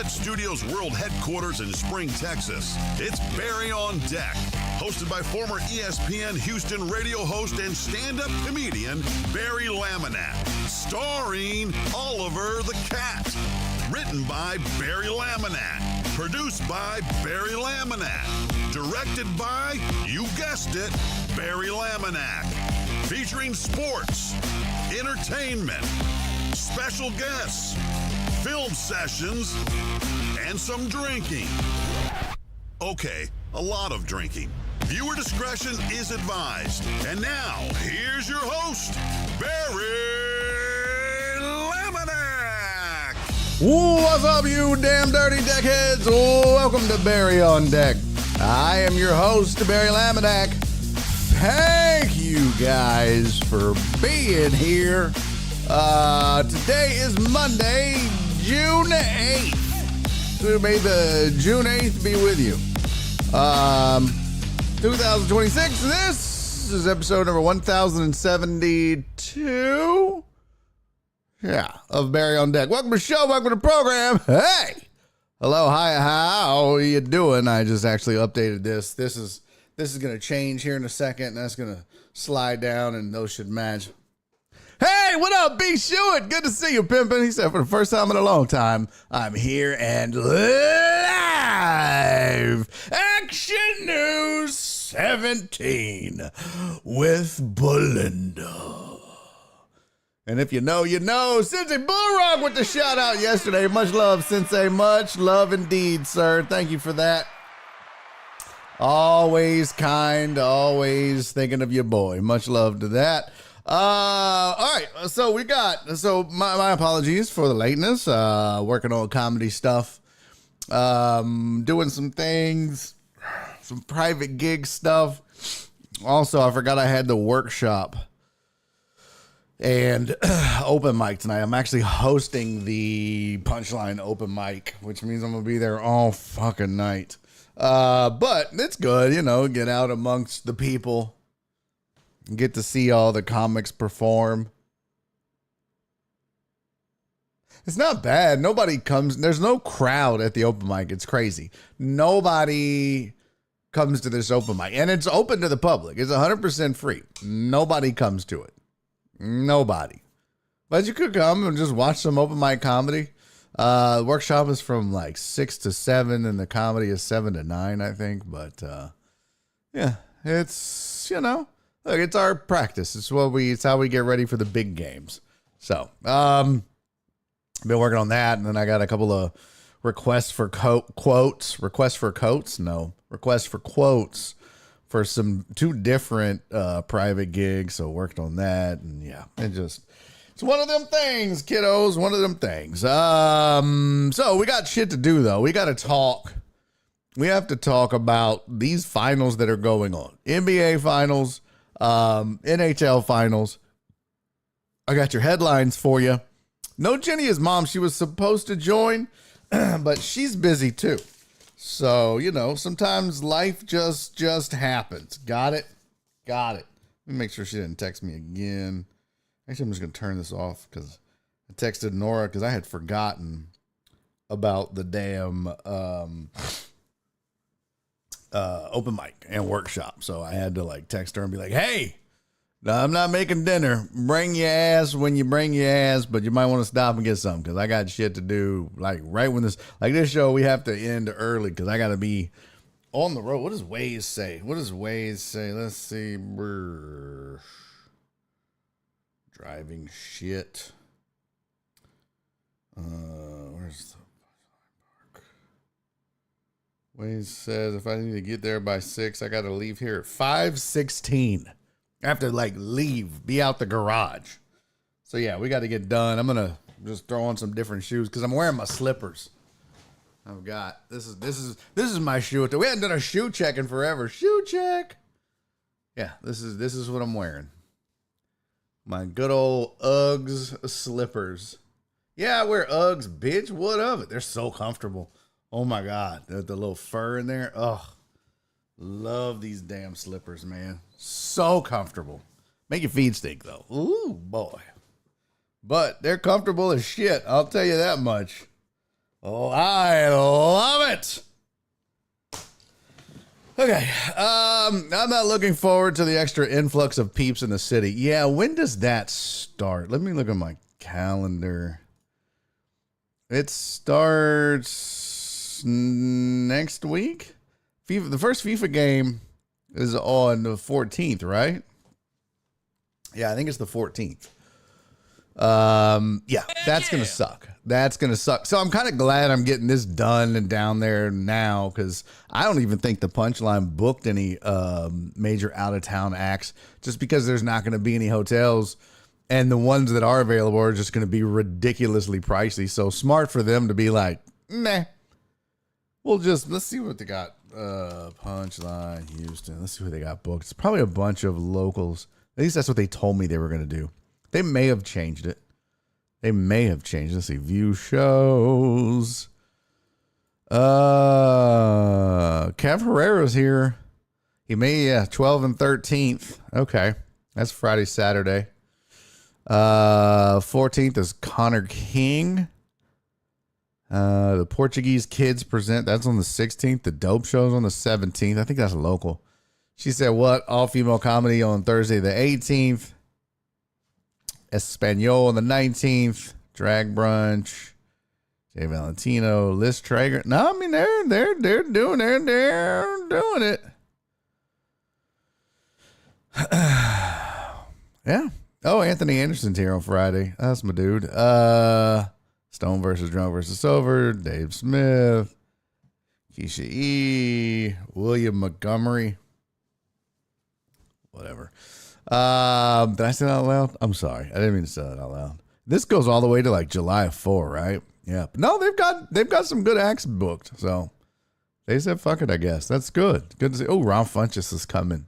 Internet Studios World Headquarters in Spring, Texas, it's Barry on Deck, hosted by former ESPN Houston radio host and stand-up comedian Barry Laminack, starring Oliver the Cat. Written by Barry Laminack, produced by Barry Laminack, directed by, you guessed it, Barry Laminack, featuring sports, entertainment, special guests, film sessions, and some drinking. Okay, a lot of drinking. Viewer discretion is advised. And now, here's your host, Barry Laminack. What's up, you damn dirty deckheads? Welcome to Barry on Deck. I am your host, Barry Laminack. Thank you guys for being here. Today is Monday, June 8th. So may the June 8th be with you. 2026. This is episode number 1072. Yeah, of Barry on Deck. Welcome to the show. Welcome to the program. Hey, hello, hi, how are you doing? I just actually updated this. This is going to change here in a second, and that's going to slide down, and those should match. Hey, what up, B. Shewitt? Good to see you, pimpin'. He said, for the first time in a long time, I'm here and live. Action News 17 with Belinda. And if you know, you know. Sensei Bullrock with the shout out yesterday. Much love, Sensei. Much love indeed, sir. Thank you for that. Always kind, always thinking of your boy. Much love to that. All right, so my apologies for the lateness, working on comedy stuff, doing some things, some private gig stuff. Also, I forgot I had the workshop and open mic tonight. I'm actually hosting the Punchline open mic, which means I'm going to be there all fucking night. But it's good, you know, get out amongst the people. Get to see all the comics perform. It's not bad. Nobody comes. There's no crowd at the open mic. It's crazy. Nobody comes to this open mic. And it's open to the public. It's 100% free. Nobody comes to it. Nobody. But you could come and just watch some open mic comedy. The workshop is from like 6 to 7 and the comedy is 7 to 9, I think. But yeah, it's, you know. Look, it's our practice. It's how we get ready for the big games. So, been working on that, and then I got a couple of requests for quotes for some 2 different private gigs. So worked on that, and yeah, it's one of them things, kiddos. One of them things. So we got shit to do though. We got to talk. We have to talk about these finals that are going on. NBA finals. NHL finals. I got your headlines for you. No Jenny's mom. She was supposed to join, but she's busy too. So, you know, sometimes life just happens. Got it? Got it. Let me make sure she didn't text me again. Actually, I'm just going to turn this off because I texted Nora because I had forgotten about the damn open mic and workshop. So I had to like text her and be like, hey, I'm not making dinner. Bring your ass when you bring your ass, but you might want to stop and get something because I got shit to do. Like right when this show, we have to end early because I got to be on the road. What does Waze say? Let's see. Driving shit. Where's the Waze says if I need to get there by 6, I got to leave here at 5:16. I have to like leave, be out the garage. So yeah, we got to get done. I'm gonna just throw on some different shoes because I'm wearing my slippers. I've got this is my shoe. We hadn't done a shoe check in forever. Shoe check. Yeah, this is what I'm wearing. My good old Uggs slippers. Yeah, I wear Uggs, bitch. What of it? They're so comfortable. Oh my God, the little fur in there. Ugh, love these damn slippers, man. So comfortable. Make your feet stink though. Ooh boy, but they're comfortable as shit. I'll tell you that much. Oh, I love it. Okay. I'm not looking forward to the extra influx of peeps in the city. Yeah, when does that start? Let me look at my calendar. It starts next week. The first FIFA game is on the 14th, right? Yeah, I think it's the 14th. Yeah, that's going to suck. That's going to suck. So I'm kind of glad I'm getting this done and down there now, because I don't even think the Punchline booked any major out-of-town acts, just because there's not going to be any hotels, and the ones that are available are just going to be ridiculously pricey. So smart for them to be like, nah, let's see what they got. Punchline Houston. Let's see what they got booked. It's probably a bunch of locals. At least that's what they told me they were going to do. They may have changed it. Let's see. View shows. Kev Herrera's here. He may, 12 and 13th. Okay. That's Friday, Saturday. 14th is Connor King. The Portuguese Kids present. That's on the 16th. The Dope Show's on the 17th. I think that's local. She said, what? All female comedy on Thursday, the 18th. Espanol on the 19th. Drag Brunch. Jay Valentino. Liz Traeger. No, I mean, they're doing it. Yeah. Oh, Anthony Anderson's here on Friday. That's my dude. Stone versus Drunk versus Sober. Dave Smith. Keisha E. William Montgomery. Whatever. Did I say that out loud? I'm sorry. I didn't mean to say that out loud. This goes all the way to like July 4, right? Yeah. But no, they've got some good acts booked. So they said, fuck it, I guess. That's good. Good to see. Oh, Ron Funches is coming.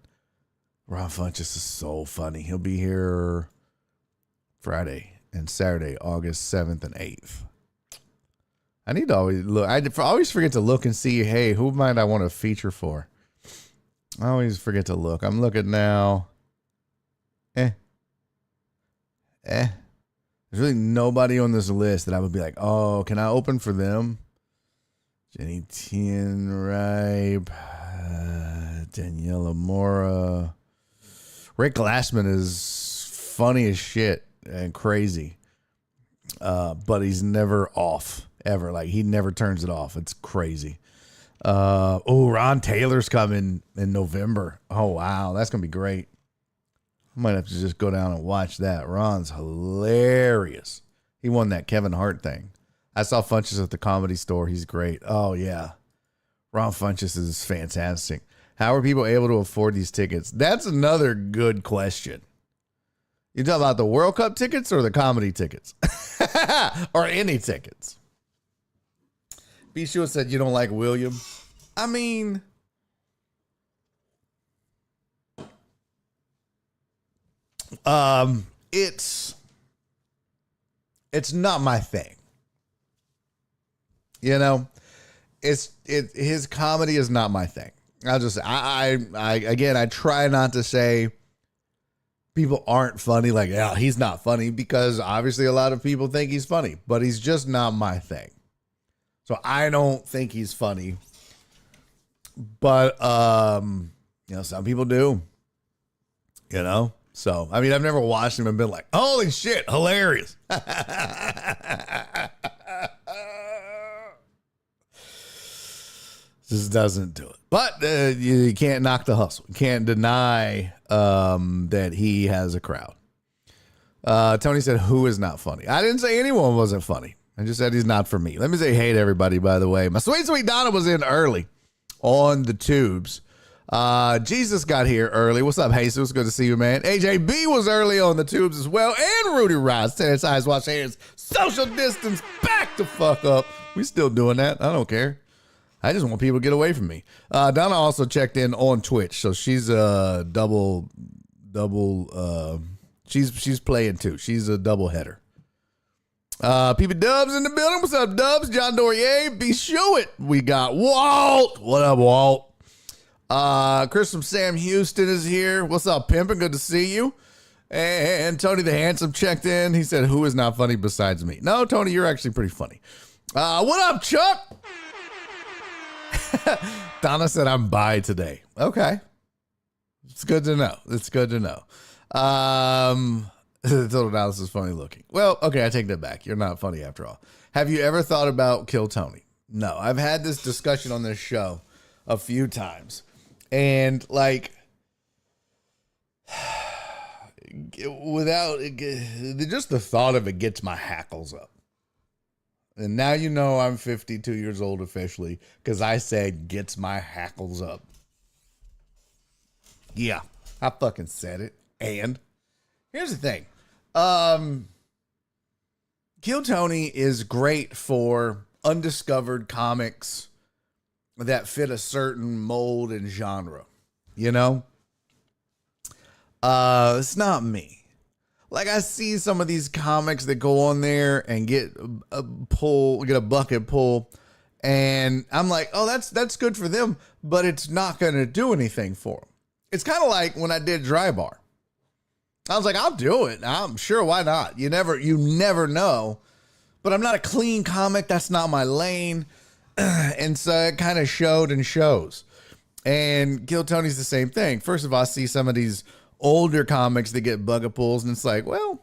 Ron Funches is so funny. He'll be here Friday and Saturday, August 7th and 8th. I need to always look. I always forget to look and see, hey, who might I want to feature for? I always forget to look. I'm looking now. There's really nobody on this list that I would be like, oh, can I open for them? Jenny Tienripe, Daniela Mora. Rick Glassman is funny as shit and crazy. But he's never off, ever. Like, he never turns it off. It's crazy. Ron Taylor's coming in November. Oh, wow. That's going to be great. I might have to just go down and watch that. Ron's hilarious. He won that Kevin Hart thing. I saw Funches at the Comedy Store. He's great. Oh, yeah. Ron Funches is fantastic. How are people able to afford these tickets? That's another good question. You talking about the World Cup tickets or the comedy tickets? Or any tickets? B. Shua said you don't like William. I mean, it's not my thing. You know, his comedy is not my thing. I try not to say people aren't funny. Like, yeah, he's not funny, because obviously a lot of people think he's funny, but he's just not my thing. So I don't think he's funny, but, some people do, so, I mean, I've never watched him and been like, holy shit, hilarious. Just doesn't do it. But you can't knock the hustle. You can't deny that he has a crowd. Tony said, who is not funny? I didn't say anyone wasn't funny. I just said he's not for me. Let me say hey to everybody, by the way. My sweet Donna was in early on the tubes. Jesus got here early. What's up, Jesus? Good to see you, man. AJB was early on the tubes as well. And Rudy Ross. Sanitize, wash hands, social distance, back the fuck up. We still doing that. I don't care. I just want people to get away from me. Donna also checked in on Twitch, so she's a double. She's playing too. She's a double header. PB Dubs in the building. What's up, Dubs? John Dorier. Be Shewit. We got Walt. What up, Walt? Chris from Sam Houston is here. What's up, Pimpin'? Good to see you. And Tony the Handsome checked in. He said, who is not funny besides me? No, Tony, you're actually pretty funny. What up, Chuck? Donna said I'm bi today. Okay. It's good to know. It's good to know. Total Dallas is funny looking. Well, okay, I take that back. You're not funny after all. Have you ever thought about Kill Tony? No, I've had this discussion on this show a few times. And like, without just the thought of it gets my hackles up. And now you know I'm 52 years old officially because I said gets my hackles up. Yeah, I fucking said it. And here's the thing. Kill Tony is great for undiscovered comics that fit a certain mold and genre. You know? It's not me. Like, I see some of these comics that go on there and get a bucket pull, and I'm like, oh, that's good for them, but it's not going to do anything for them. It's kind of like when I did Dry Bar. I was like, I'll do it. I'm sure, why not? You never know. But I'm not a clean comic. That's not my lane. And so it kind of showed and shows. And Kill Tony's the same thing. First of all, I see some of these older comics that get bucket pulls, and it's like, well,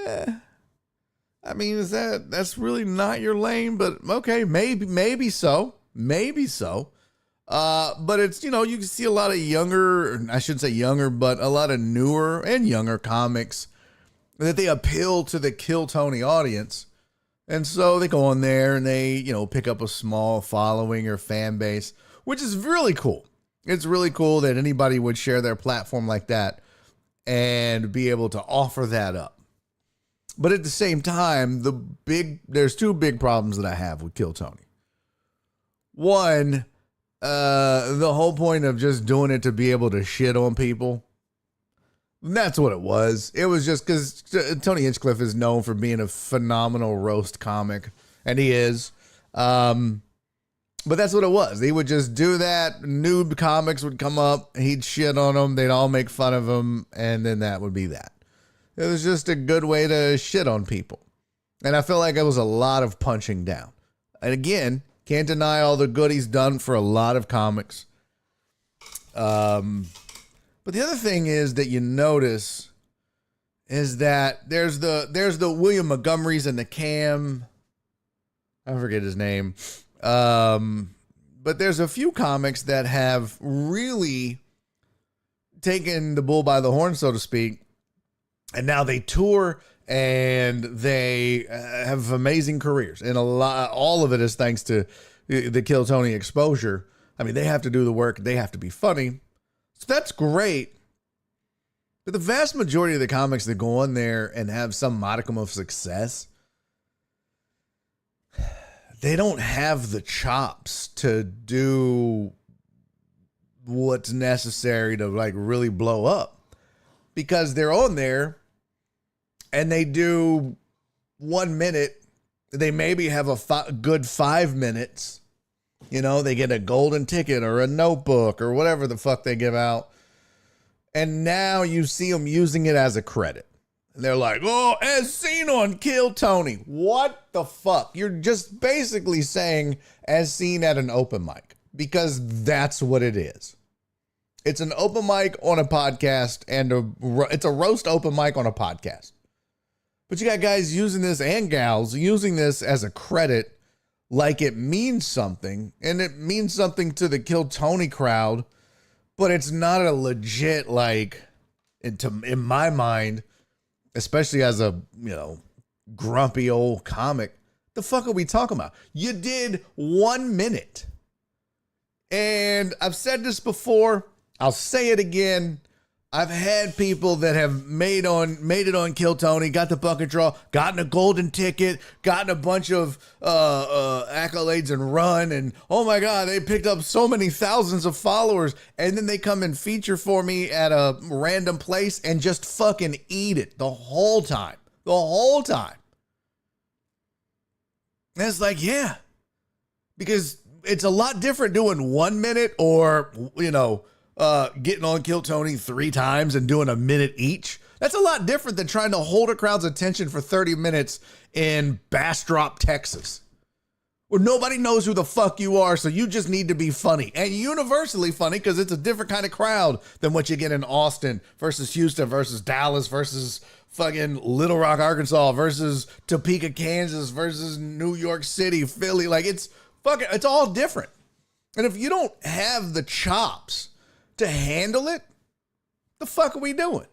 I mean, that's really not your lane, but okay, maybe so. But it's, you can see a lot of younger, I shouldn't say younger, but a lot of newer and younger comics that they appeal to the Kill Tony audience. And so they go on there and they, pick up a small following or fan base, which is really cool. It's really cool that anybody would share their platform like that and be able to offer that up. But at the same time, there's two big problems that I have with Kill Tony. One, the whole point of just doing it to be able to shit on people. That's what it was. It was just because Tony Hinchcliffe is known for being a phenomenal roast comic, and he is. But that's what it was. He would just do that. Noob comics would come up. He'd shit on them. They'd all make fun of him, and then that would be that. It was just a good way to shit on people. And I feel like it was a lot of punching down. And again, can't deny all the good he's done for a lot of comics. But the other thing is that you notice is that there's the William Montgomerys and the Cam. I forget his name. But there's a few comics that have really taken the bull by the horn, so to speak. And now they tour and they have amazing careers. And all of it is thanks to the Kill Tony exposure. I mean, they have to do the work. They have to be funny. So that's great. But the vast majority of the comics that go on there and have some modicum of success, they don't have the chops to do what's necessary to like really blow up, because they're on there and they do 1 minute. They maybe have a good 5 minutes. They get a golden ticket or a notebook or whatever the fuck they give out. And now you see them using it as a credit. And they're like, oh, as seen on Kill Tony. What the fuck? You're just basically saying as seen at an open mic, because that's what it is. It's an open mic on a podcast, and it's a roast open mic on a podcast. But you got guys using this, and gals using this as a credit like it means something, and it means something to the Kill Tony crowd, but it's not a legit, like, in my mind, especially as a, grumpy old comic, the fuck are we talking about? You did 1 minute. And I've said this before, I'll say it again. I've had people that have made it on Kill Tony, got the bucket draw, gotten a golden ticket, gotten a bunch of accolades and run, and oh my God, they picked up so many thousands of followers, and then they come and feature for me at a random place and just fucking eat it the whole time. And it's like, yeah, because it's a lot different doing 1 minute or, getting on Kill Tony 3 times and doing a minute each That's a lot different than trying to hold a crowd's attention for 30 minutes in Bastrop, Texas, where nobody knows who the fuck you are, so you just need to be funny. And universally funny because it's a different kind of crowd than what you get in Austin versus Houston versus Dallas versus fucking Little Rock, Arkansas versus Topeka, Kansas versus New York City, Philly. Like, it's all different. And if you don't have the chops to handle it, the fuck are we doing?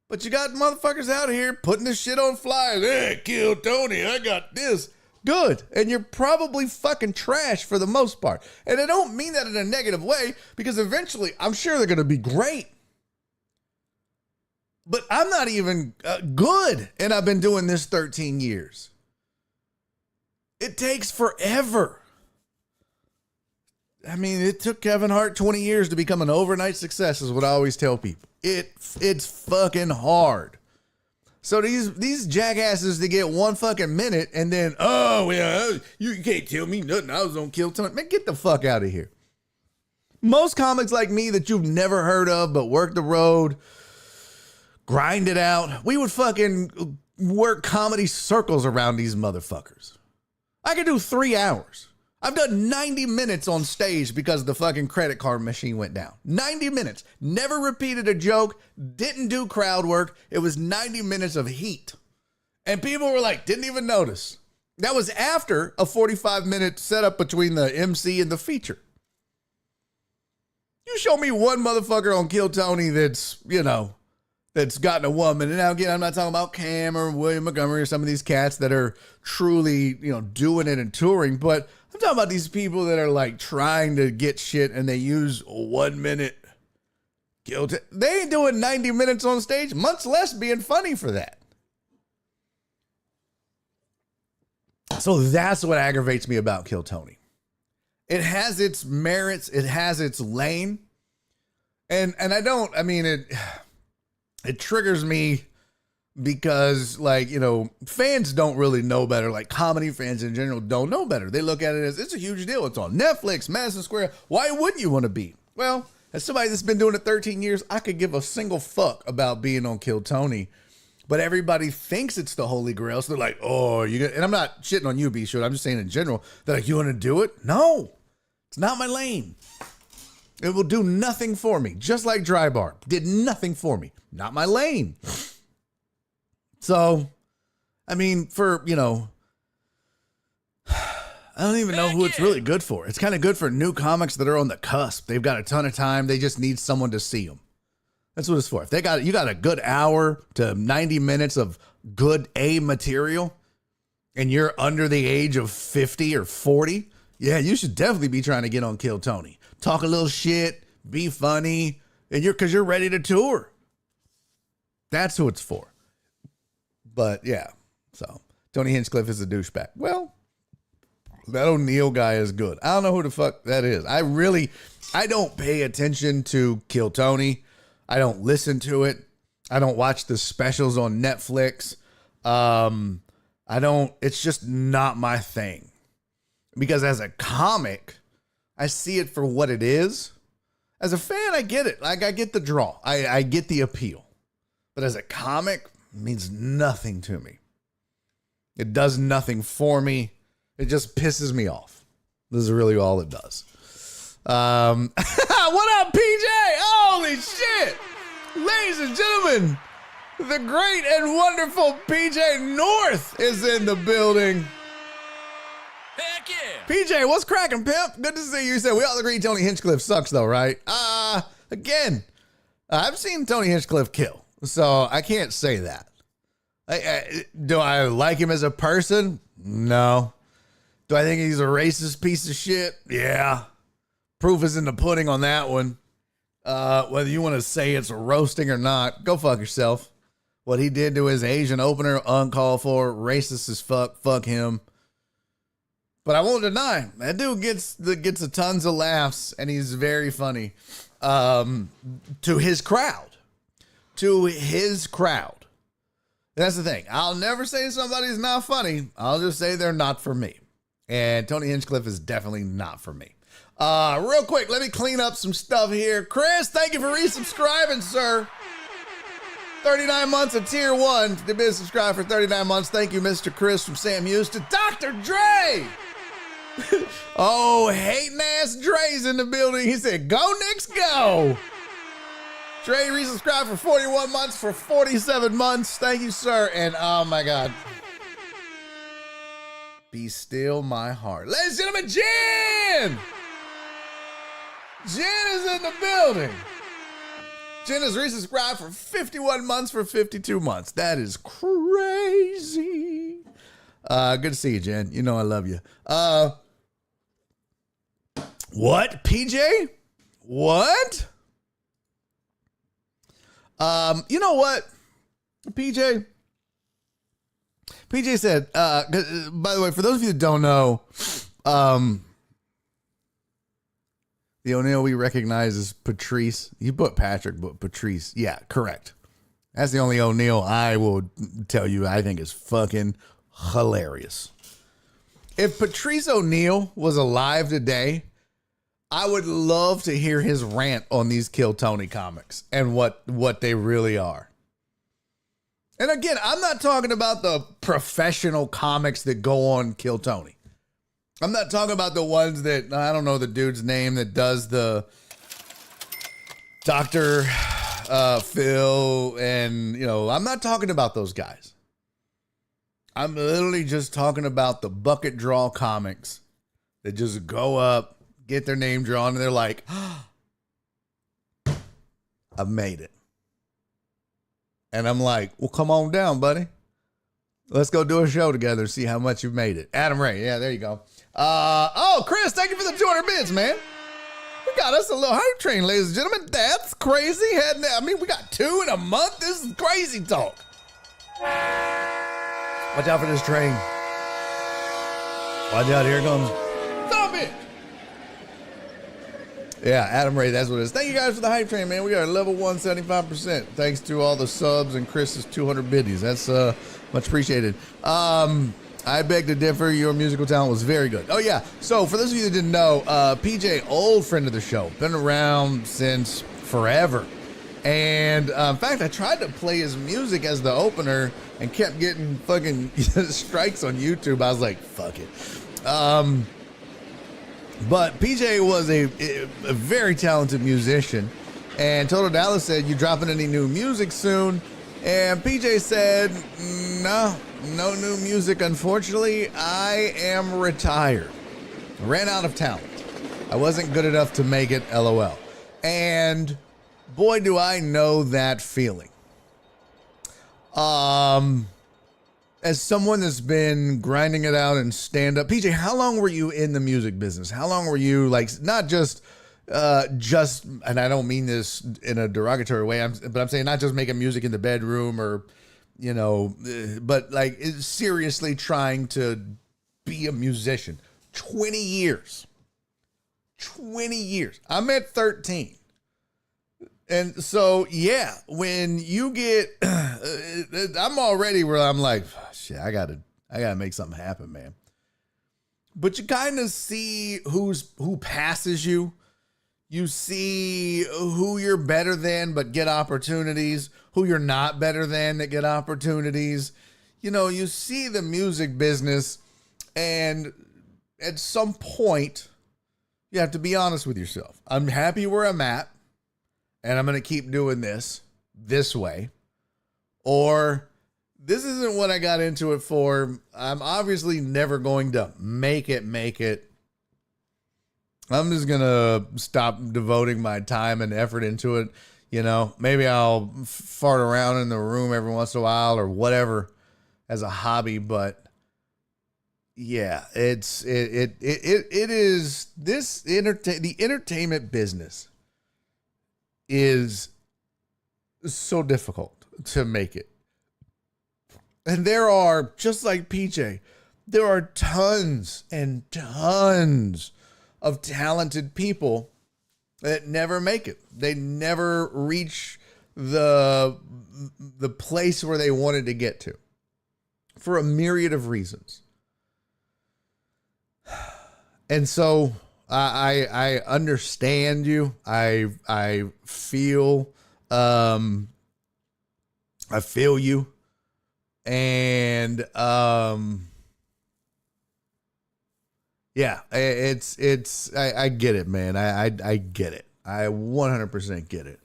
But you got motherfuckers out here putting this shit on flyers. Hey, Kill Tony, I got this. Good. And you're probably fucking trash for the most part. And I don't mean that in a negative way, because eventually I'm sure they're going to be great. But I'm not even good. And I've been doing this 13 years. It takes forever. I mean, it took Kevin Hart 20 years to become an overnight success, is what I always tell people. It's fucking hard. So these jackasses, they get one fucking minute and then, oh, yeah, you can't tell me nothing. I was on Kill Tony. Man, get the fuck out of here. Most comics like me that you've never heard of but work the road, grind it out, we would fucking work comedy circles around these motherfuckers. I could do 3 hours. I've done 90 minutes on stage because the fucking credit card machine went down. 90 minutes. Never repeated a joke. Didn't do crowd work. It was 90 minutes of heat. And people were like, didn't even notice. That was after a 45-minute setup between the MC and the feature. You show me one motherfucker on Kill Tony that's gotten a woman. And now, again, I'm not talking about Cam or William Montgomery or some of these cats that are truly, doing it and touring, but I'm talking about these people that are like trying to get shit and they use 1 minute guilt. They ain't doing 90 minutes on stage, much less being funny for that. So that's what aggravates me about Kill Tony. It has its merits. It has its lane. And it triggers me because, fans don't really know better. Like, comedy fans in general don't know better. They look at it as, it's a huge deal. It's on Netflix, Madison Square. Why wouldn't you want to be? Well, as somebody that's been doing it 13 years, I could give a single fuck about being on Kill Tony. But everybody thinks it's the Holy Grail. So they're like, oh, and I'm not shitting on you, B-Short. I'm just saying in general. They're like, you want to do it? No, it's not my lane. It will do nothing for me. Just like Dry Bar. Did nothing for me. Not my lane. So, I mean, I don't even know who it's really good for. It's kind of good for new comics that are on the cusp. They've got a ton of time. They just need someone to see them. That's what it's for. If you got a good hour to 90 minutes of good A material and you're under the age of 50 or 40, yeah, you should definitely be trying to get on Kill Tony. Talk a little shit, be funny, and because you're ready to tour. That's who it's for. But yeah, so Tony Hinchcliffe is a douchebag. Well, that O'Neill guy is good. I don't know who the fuck that is. I don't pay attention to Kill Tony. I don't listen to it. I don't watch the specials on Netflix. It's just not my thing. Because as a comic, I see it for what it is. As a fan, I get it. Like, I get the draw. I get the appeal. But as a comic, it means nothing to me. It does nothing for me. It just pisses me off. This is really all it does. What up, PJ? Holy shit. Ladies and gentlemen, the great and wonderful PJ North is in the building. Heck yeah. PJ, what's cracking, pimp? Good to see you. So we all agree Tony Hinchcliffe sucks, though, right? Again, I've seen Tony Hinchcliffe kill, so I can't say that. Do I like him as a person? No. Do I think he's a racist piece of shit? Yeah. Proof is in the pudding on that one. Whether you want to say it's roasting or not, go fuck yourself. What he did to his Asian opener, uncalled for, racist as fuck. Fuck him. But I won't deny, that dude gets a tons of laughs, and he's very funny to his crowd. To his crowd. That's the thing. I'll never say somebody's not funny. I'll just say they're not for me. And Tony Hinchcliffe is definitely not for me. Real quick, let me clean up some stuff here. Chris, thank you for resubscribing, sir. 39 months of tier 1. They've been subscribed for 39 months. Thank you, Mr. Chris from Sam Houston. Dr. Dre. Oh, hating ass Dre's in the building. He said, go Knicks, go. Dre resubscribed for 41 months for 47 months. Thank you, sir. And oh my God. Be still my heart. Ladies and gentlemen, Jen! Jen is in the building. Jen has resubscribed for 51 months for 52 months. That is crazy. Good to see you, Jen. You know I love you. What, PJ? What? You know what, PJ? PJ said, by the way, for those of you that don't know, the O'Neal we recognize is Patrice. You put Patrick, but Patrice. Yeah, correct. That's the only O'Neal I will tell you I think is fucking hilarious. If Patrice O'Neal was alive today, I would love to hear his rant on these Kill Tony comics and what they really are. And again, I'm not talking about the professional comics that go on Kill Tony. I'm not talking about the ones that, I don't know the dude's name that does the Dr. Phil and, you know, I'm not talking about those guys. I'm literally just talking about the bucket draw comics that just go up, get their name drawn, and they're like, I've made it. And I'm like, well, come on down, buddy. Let's go do a show together, see how much you've made it. Adam Ray, yeah, there you go. Chris, thank you for the 200 bits, man. We got us a little hype train, ladies and gentlemen. That's crazy. We got 2 in a month. This is crazy talk. Watch out for this train. Watch out, here it comes. Stop it. Yeah, Adam Ray, that's what it is. Thank you guys for the hype train, man. We are level 175%. Thanks to all the subs and Chris's 200 biddies. That's much appreciated. I beg to differ. Your musical talent was very good. Oh, yeah. So, for those of you that didn't know, PJ, old friend of the show, been around since forever. And, in fact, I tried to play his music as the opener and kept getting fucking strikes on YouTube. I was like, fuck it. But PJ was a very talented musician. And Total Dallas said, you dropping any new music soon? And PJ said, no new music, unfortunately. I am retired. Ran out of talent. I wasn't good enough to make it, LOL. And boy, do I know that feeling. As someone that's been grinding it out and stand up, PJ, how long were you in the music business? How long were you, like, not just, and I don't mean this in a derogatory way, but I'm saying not just making music in the bedroom or, you know, but like seriously trying to be a musician. 20 years. 20 years. I'm at 13. And so, yeah, when you get, I'm already where I'm like, shit, I gotta make something happen, man. But you kind of see who passes you. You see who you're better than but get opportunities, who you're not better than that get opportunities. You know, you see the music business, and at some point, you have to be honest with yourself. I'm happy where I'm at, and I'm going to keep doing this way. Or this isn't what I got into it for. I'm obviously never going to make it. I'm just going to stop devoting my time and effort into it. You know, maybe I'll fart around in the room every once in a while or whatever as a hobby. But yeah, it is this the entertainment business is so difficult to make it. And there are, just like PJ, there are tons and tons of talented people that never make it. They never reach the place where they wanted to get to for a myriad of reasons. And so I understand you. I feel I feel you. And yeah, I get it, man. I get it. I 100% get it.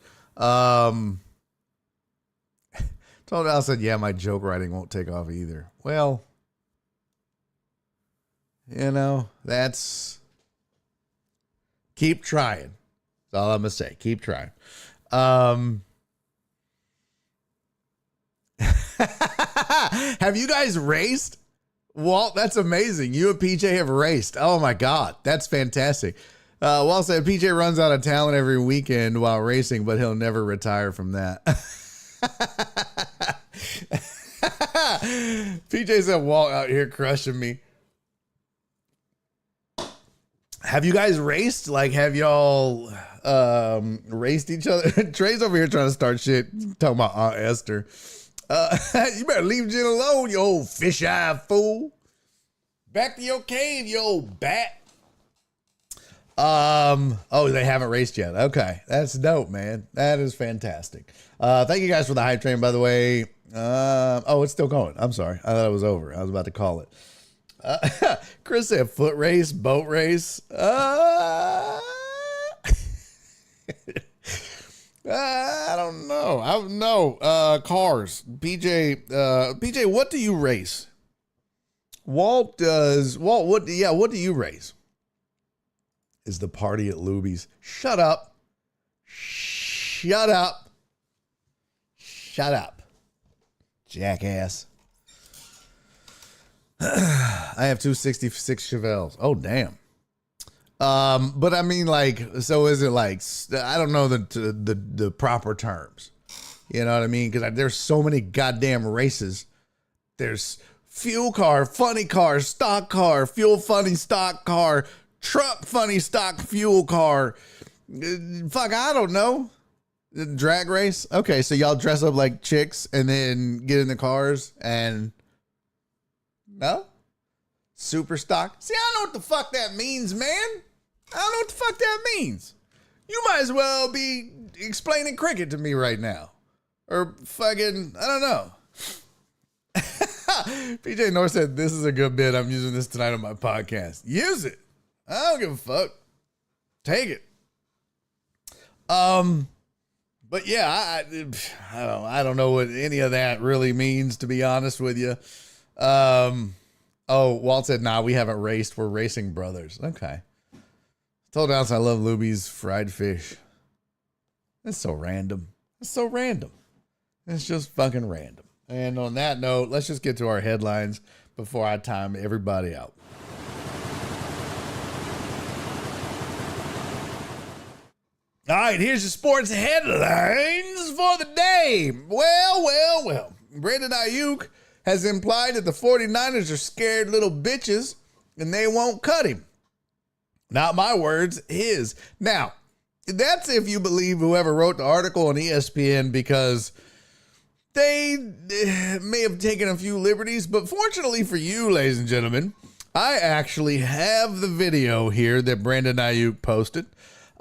Told Al said, yeah, my joke writing won't take off either. Well, that's keep trying. That's all I'm gonna say. Keep trying. Have you guys raced? Walt, that's amazing. You and PJ have raced. Oh my God, that's fantastic. Walt said PJ runs out of talent every weekend while racing, but he'll never retire from that. PJ said Walt out here crushing me. Have you guys raced? Like, have y'all raced each other? Trey's over here trying to start shit, talking about Aunt Esther. You better leave Jen alone, you old fish-eyed fool. Back to your cave, you old bat. Oh, they haven't raced yet. Okay, that's dope, man. That is fantastic. Thank you guys for the hype train, by the way. Oh, it's still going. I'm sorry. I thought it was over. I was about to call it. Chris said foot race, boat race. I don't know. I don't know. Cars. PJ, what do you race? Walt, what do you race? Is the party at Luby's? Shut up. Shut up. Shut up. Jackass. I have 266 Chevelles. Oh, damn. But I mean, like, so is it like, I don't know the proper terms. You know what I mean? Because there's so many goddamn races. There's fuel car, funny car, stock car, fuel funny stock car, truck funny stock fuel car. Fuck, I don't know. Drag race. Okay, so y'all dress up like chicks and then get in the cars and no? Super stock? See, I don't know what the fuck that means, man. I don't know what the fuck that means. You might as well be explaining cricket to me right now. Or fucking, I don't know. PJ North said, this is a good bit. I'm using this tonight on my podcast. Use it. I don't give a fuck. Take it. But yeah, I don't know what any of that really means, to be honest with you. Oh, Walt said, nah, we haven't raced. We're racing brothers. Okay. Told Alice I love Luby's fried fish. That's so random. It's so random. It's just fucking random. And on that note, let's just get to our headlines before I time everybody out. All right, here's your sports headlines for the day. Well. Brandon Ayuk has implied that the 49ers are scared little bitches and they won't cut him. Not my words, his. Now, that's if you believe whoever wrote the article on ESPN, because they may have taken a few liberties, but fortunately for you, ladies and gentlemen, I actually have the video here that Brandon Ayuk posted.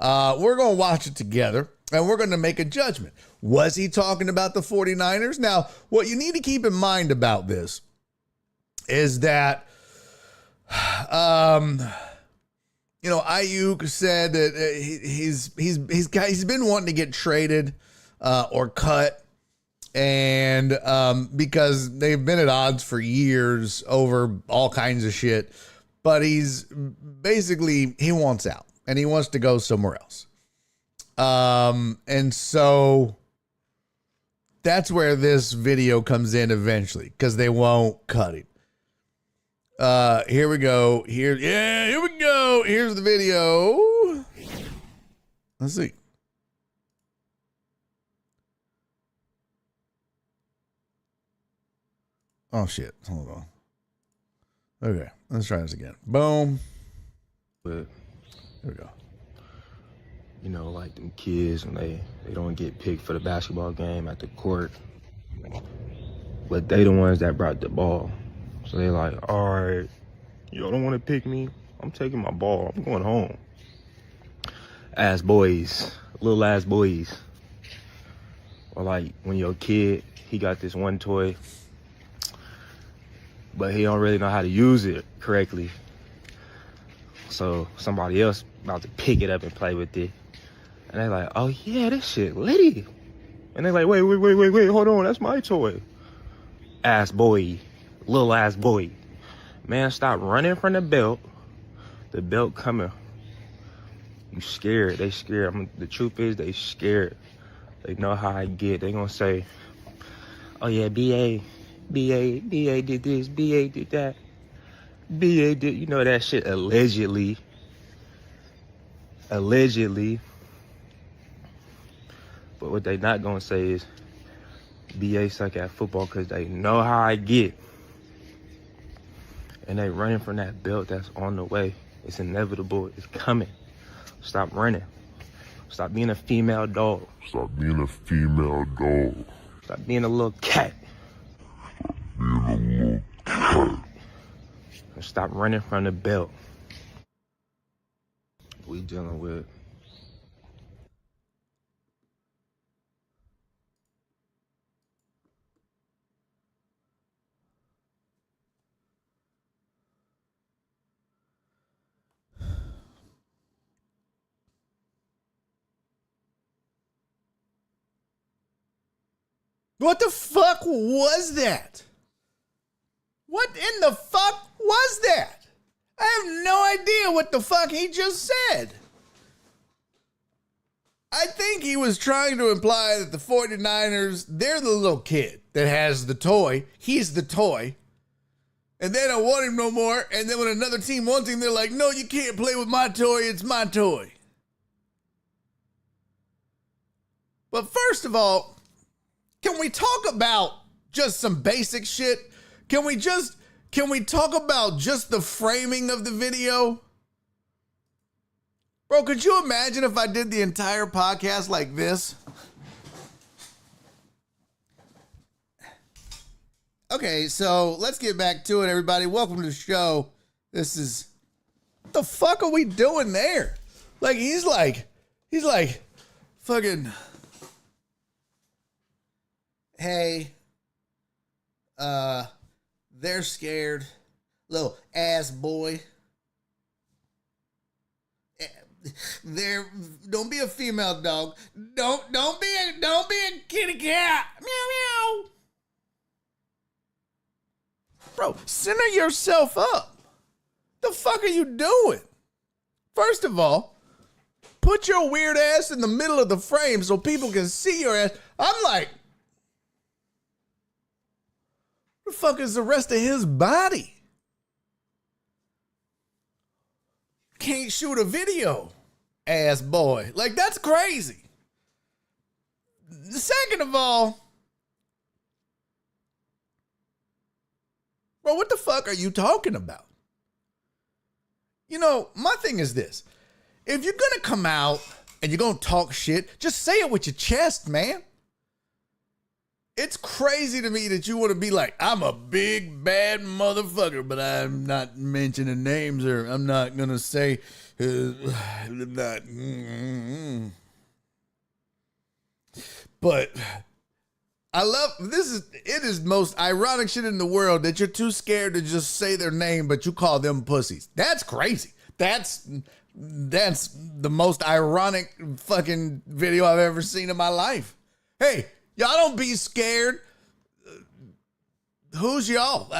We're going to watch it together, and we're going to make a judgment. Was he talking about the 49ers? Now, what you need to keep in mind about this is that, Ayuk said that he's been wanting to get traded or cut, and because they've been at odds for years over all kinds of shit, but he wants out and he wants to go somewhere else. And so that's where this video comes in eventually, because they won't cut him. Here we go. Here we go. Here's the video. Let's see. Oh shit. Hold on. Okay, let's try this again. Boom. But Here we go. you know, like them kids when they don't get picked for the basketball game at the court, but they the ones that brought the ball. So they like, all right, y'all don't want to pick me. I'm taking my ball. I'm going home. Little ass boys. Or like when your kid, he got this one toy, but he don't really know how to use it correctly. So somebody else about to pick it up and play with it. And they're like, oh yeah, this shit litty. And they're like, wait, hold on, that's my toy. Ass boy, little ass boy. Man, stop running from the belt. The belt coming. You scared, they scared. The truth is, they scared. They know how I get. They gonna say, oh yeah, BA did this, BA did that. BA did, you know that shit allegedly. Allegedly. But what they not gonna say is, BA suck at football because they know how I get. And they running from that belt that's on the way. It's inevitable, it's coming. Stop running. Stop being a female dog. Stop being a female dog. Stop being a little cat. Being a little cat. And stop running from the belt. We dealing with What the fuck was that? What in the fuck was that? I have no idea what the fuck he just said. I think he was trying to imply that the 49ers, they're the little kid that has the toy. He's the toy. And they don't want him no more. And then when another team wants him, they're like, no, you can't play with my toy. It's my toy. But first of all, can we talk about just some basic shit? Can we talk about just the framing of the video? Bro, could you imagine if I did the entire podcast like this? Okay, so let's get back to it, everybody. Welcome to the show. This is... What the fuck are we doing there? Like, he's like, fucking... Hey, they're scared, little ass boy. Don't be a female dog. Don't be a kitty cat. Meow meow. Bro, center yourself up. The fuck are you doing? First of all, put your weird ass in the middle of the frame so people can see your ass. I'm like, what the fuck is the rest of his body? Can't shoot a video, ass boy. Like, that's crazy. Second of all, bro, what the fuck are you talking about? You know, my thing is this. If you're gonna come out and you're gonna talk shit, just say it with your chest, man. It's crazy to me that you want to be like, I'm a big bad motherfucker, but I'm not mentioning names, or I'm not going to say, But I love, it is most ironic shit in the world that you're too scared to just say their name, but you call them pussies. That's crazy. That's the most ironic fucking video I've ever seen in my life. Hey, y'all don't be scared. Who's y'all?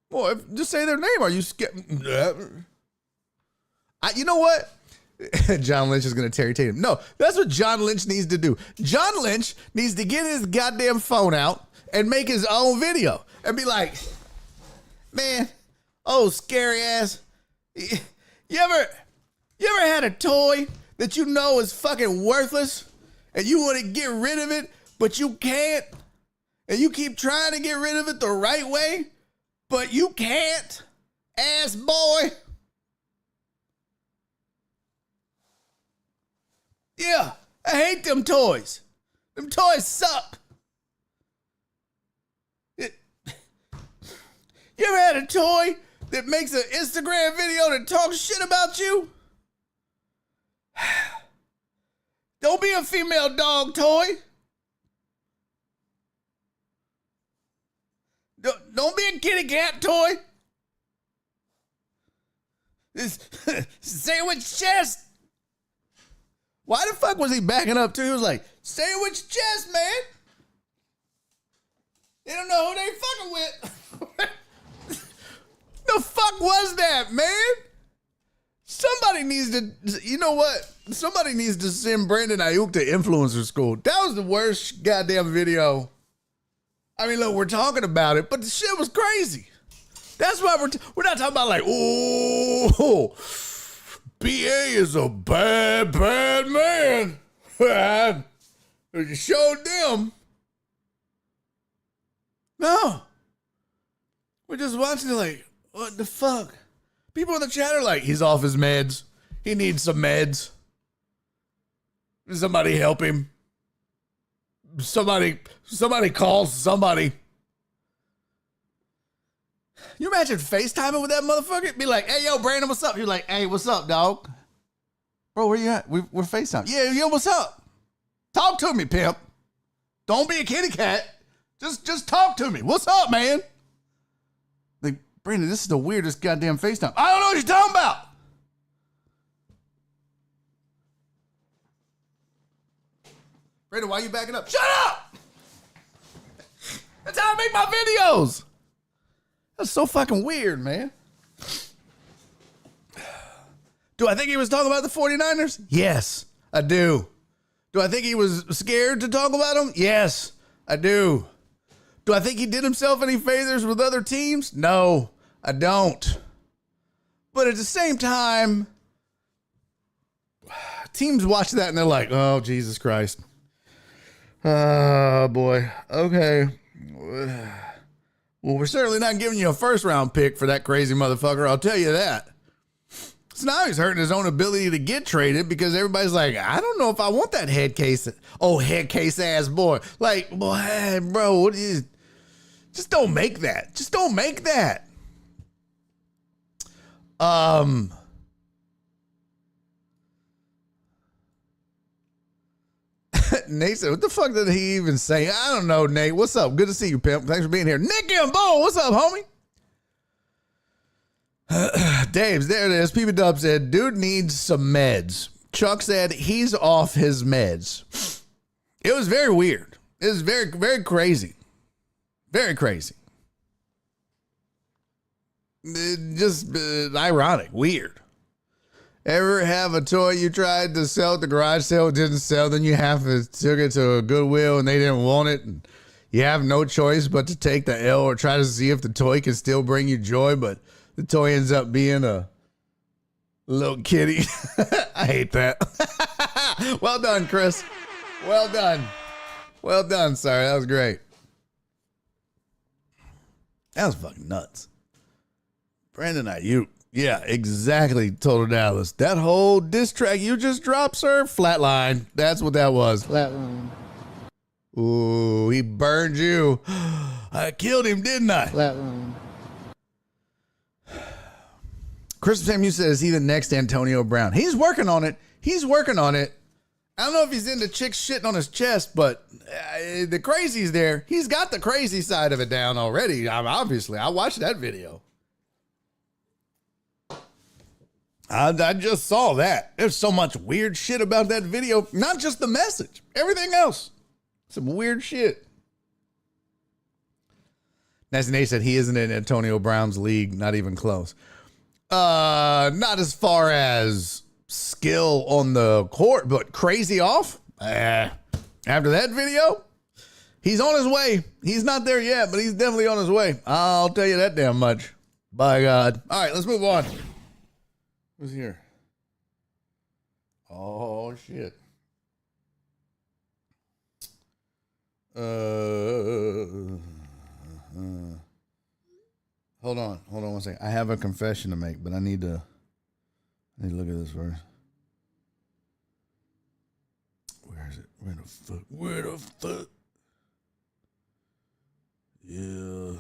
Boy, just say their name. Are you scared? You know what? John Lynch is going to Terry Tatum. No, that's what John Lynch needs to do. John Lynch needs to get his goddamn phone out and make his own video and be like, man, oh, scary ass. You ever had a toy that you know is fucking worthless and you want to get rid of it, but you can't? And you keep trying to get rid of it the right way, but you can't? Ass boy. Yeah, I hate them toys. Them toys suck. You ever had a toy that makes an Instagram video that talks shit about you? Don't be a female dog toy. Don't be a kitty cat toy. Sandwich chest. Why the fuck was he backing up too? He was like, sandwich chest, man. They don't know who they fucking with. The fuck was that, man? Somebody needs to, you know what? Somebody needs to send Brandon Ayuk to influencer school. That was the worst goddamn video. I mean, look, we're talking about it, but the shit was crazy. That's why we're not talking about like, oh, BA is a bad, bad man. You showed them. No. We're just watching it like, what the fuck? People in the chat are like, he's off his meds. He needs some meds. Somebody help him. Somebody calls somebody. You imagine FaceTiming with that motherfucker? Be like, hey, yo, Brandon, what's up? You're like, hey, what's up, dog? Bro, where you at? We're FaceTime. Yeah, yo, what's up? Talk to me, pimp. Don't be a kitty cat. Just talk to me. What's up, man? Like, Brandon, this is the weirdest goddamn FaceTime. I don't know what you're talking about. Brandon, why are you backing up? Shut up! That's how I make my videos. That's so fucking weird, man. Do I think he was talking about the 49ers? Yes, I do. Do I think he was scared to talk about them? Yes, I do. Do I think he did himself any favors with other teams? No, I don't. But at the same time, teams watch that and they're like, oh, Jesus Christ. Oh, boy. Okay. Well, we're certainly not giving you a first round pick for that crazy motherfucker. I'll tell you that. So now he's hurting his own ability to get traded because everybody's like, I don't know if I want that head case. Oh, head case ass boy. Like, boy, bro, what is? Just don't make that. Just don't make that. Nate said, what the fuck did he even say? I don't know, Nate. What's up? Good to see you, pimp. Thanks for being here. Nicky and Bo, what's up, homie? Dave's, there it is. PB Dub said, dude needs some meds. Chuck said he's off his meds. It was very weird. It was very, very crazy. Very crazy. Just ironic. Weird. Ever have a toy you tried to sell at the garage sale, didn't sell, then you have to took it to a Goodwill and they didn't want it, and you have no choice but to take the L or try to see if the toy can still bring you joy, but the toy ends up being a little kitty. I hate that. Well done, Chris. Well done. Well done, sir. That was great. That was fucking nuts. Brandon Ayuk. Yeah, exactly, Total Dallas. That whole diss track you just dropped, sir, flatline. That's what that was. Flatline. Ooh, he burned you. I killed him, didn't I? Flatline. Christopher Samuel says, is he the next Antonio Brown? He's working on it. He's working on it. I don't know if he's into chicks shitting on his chest, but the crazy's there. He's got the crazy side of it down already. Obviously, I watched that video. I just saw that. There's so much weird shit about that video. Not just the message. Everything else. Some weird shit. Nancy Nate said he isn't in Antonio Brown's league. Not even close. Not as far as skill on the court, but crazy off. After that video, he's on his way. He's not there yet, but he's definitely on his way. I'll tell you that damn much. By God. All right, let's move on. Who's here? Oh, shit. Hold on one second. I have a confession to make, but I need to look at this first. Where is it? Where the fuck? Yeah.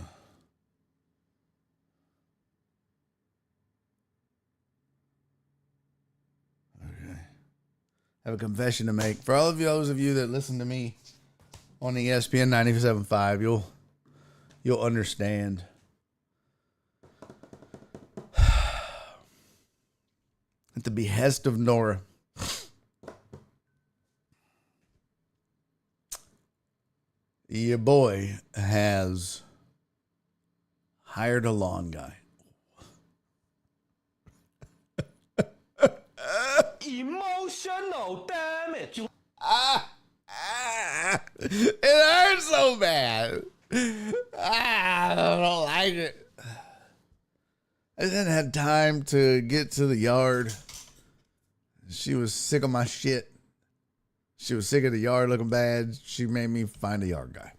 have a confession to make. For all of those of you that listen to me on the ESPN 97.5, you'll understand. At the behest of Nora, your boy has hired a lawn guy. Emotional damage. It hurts so bad. I don't like it. I didn't have time to get to the yard. She was sick of my shit. She was sick of the yard looking bad. She made me find a yard guy.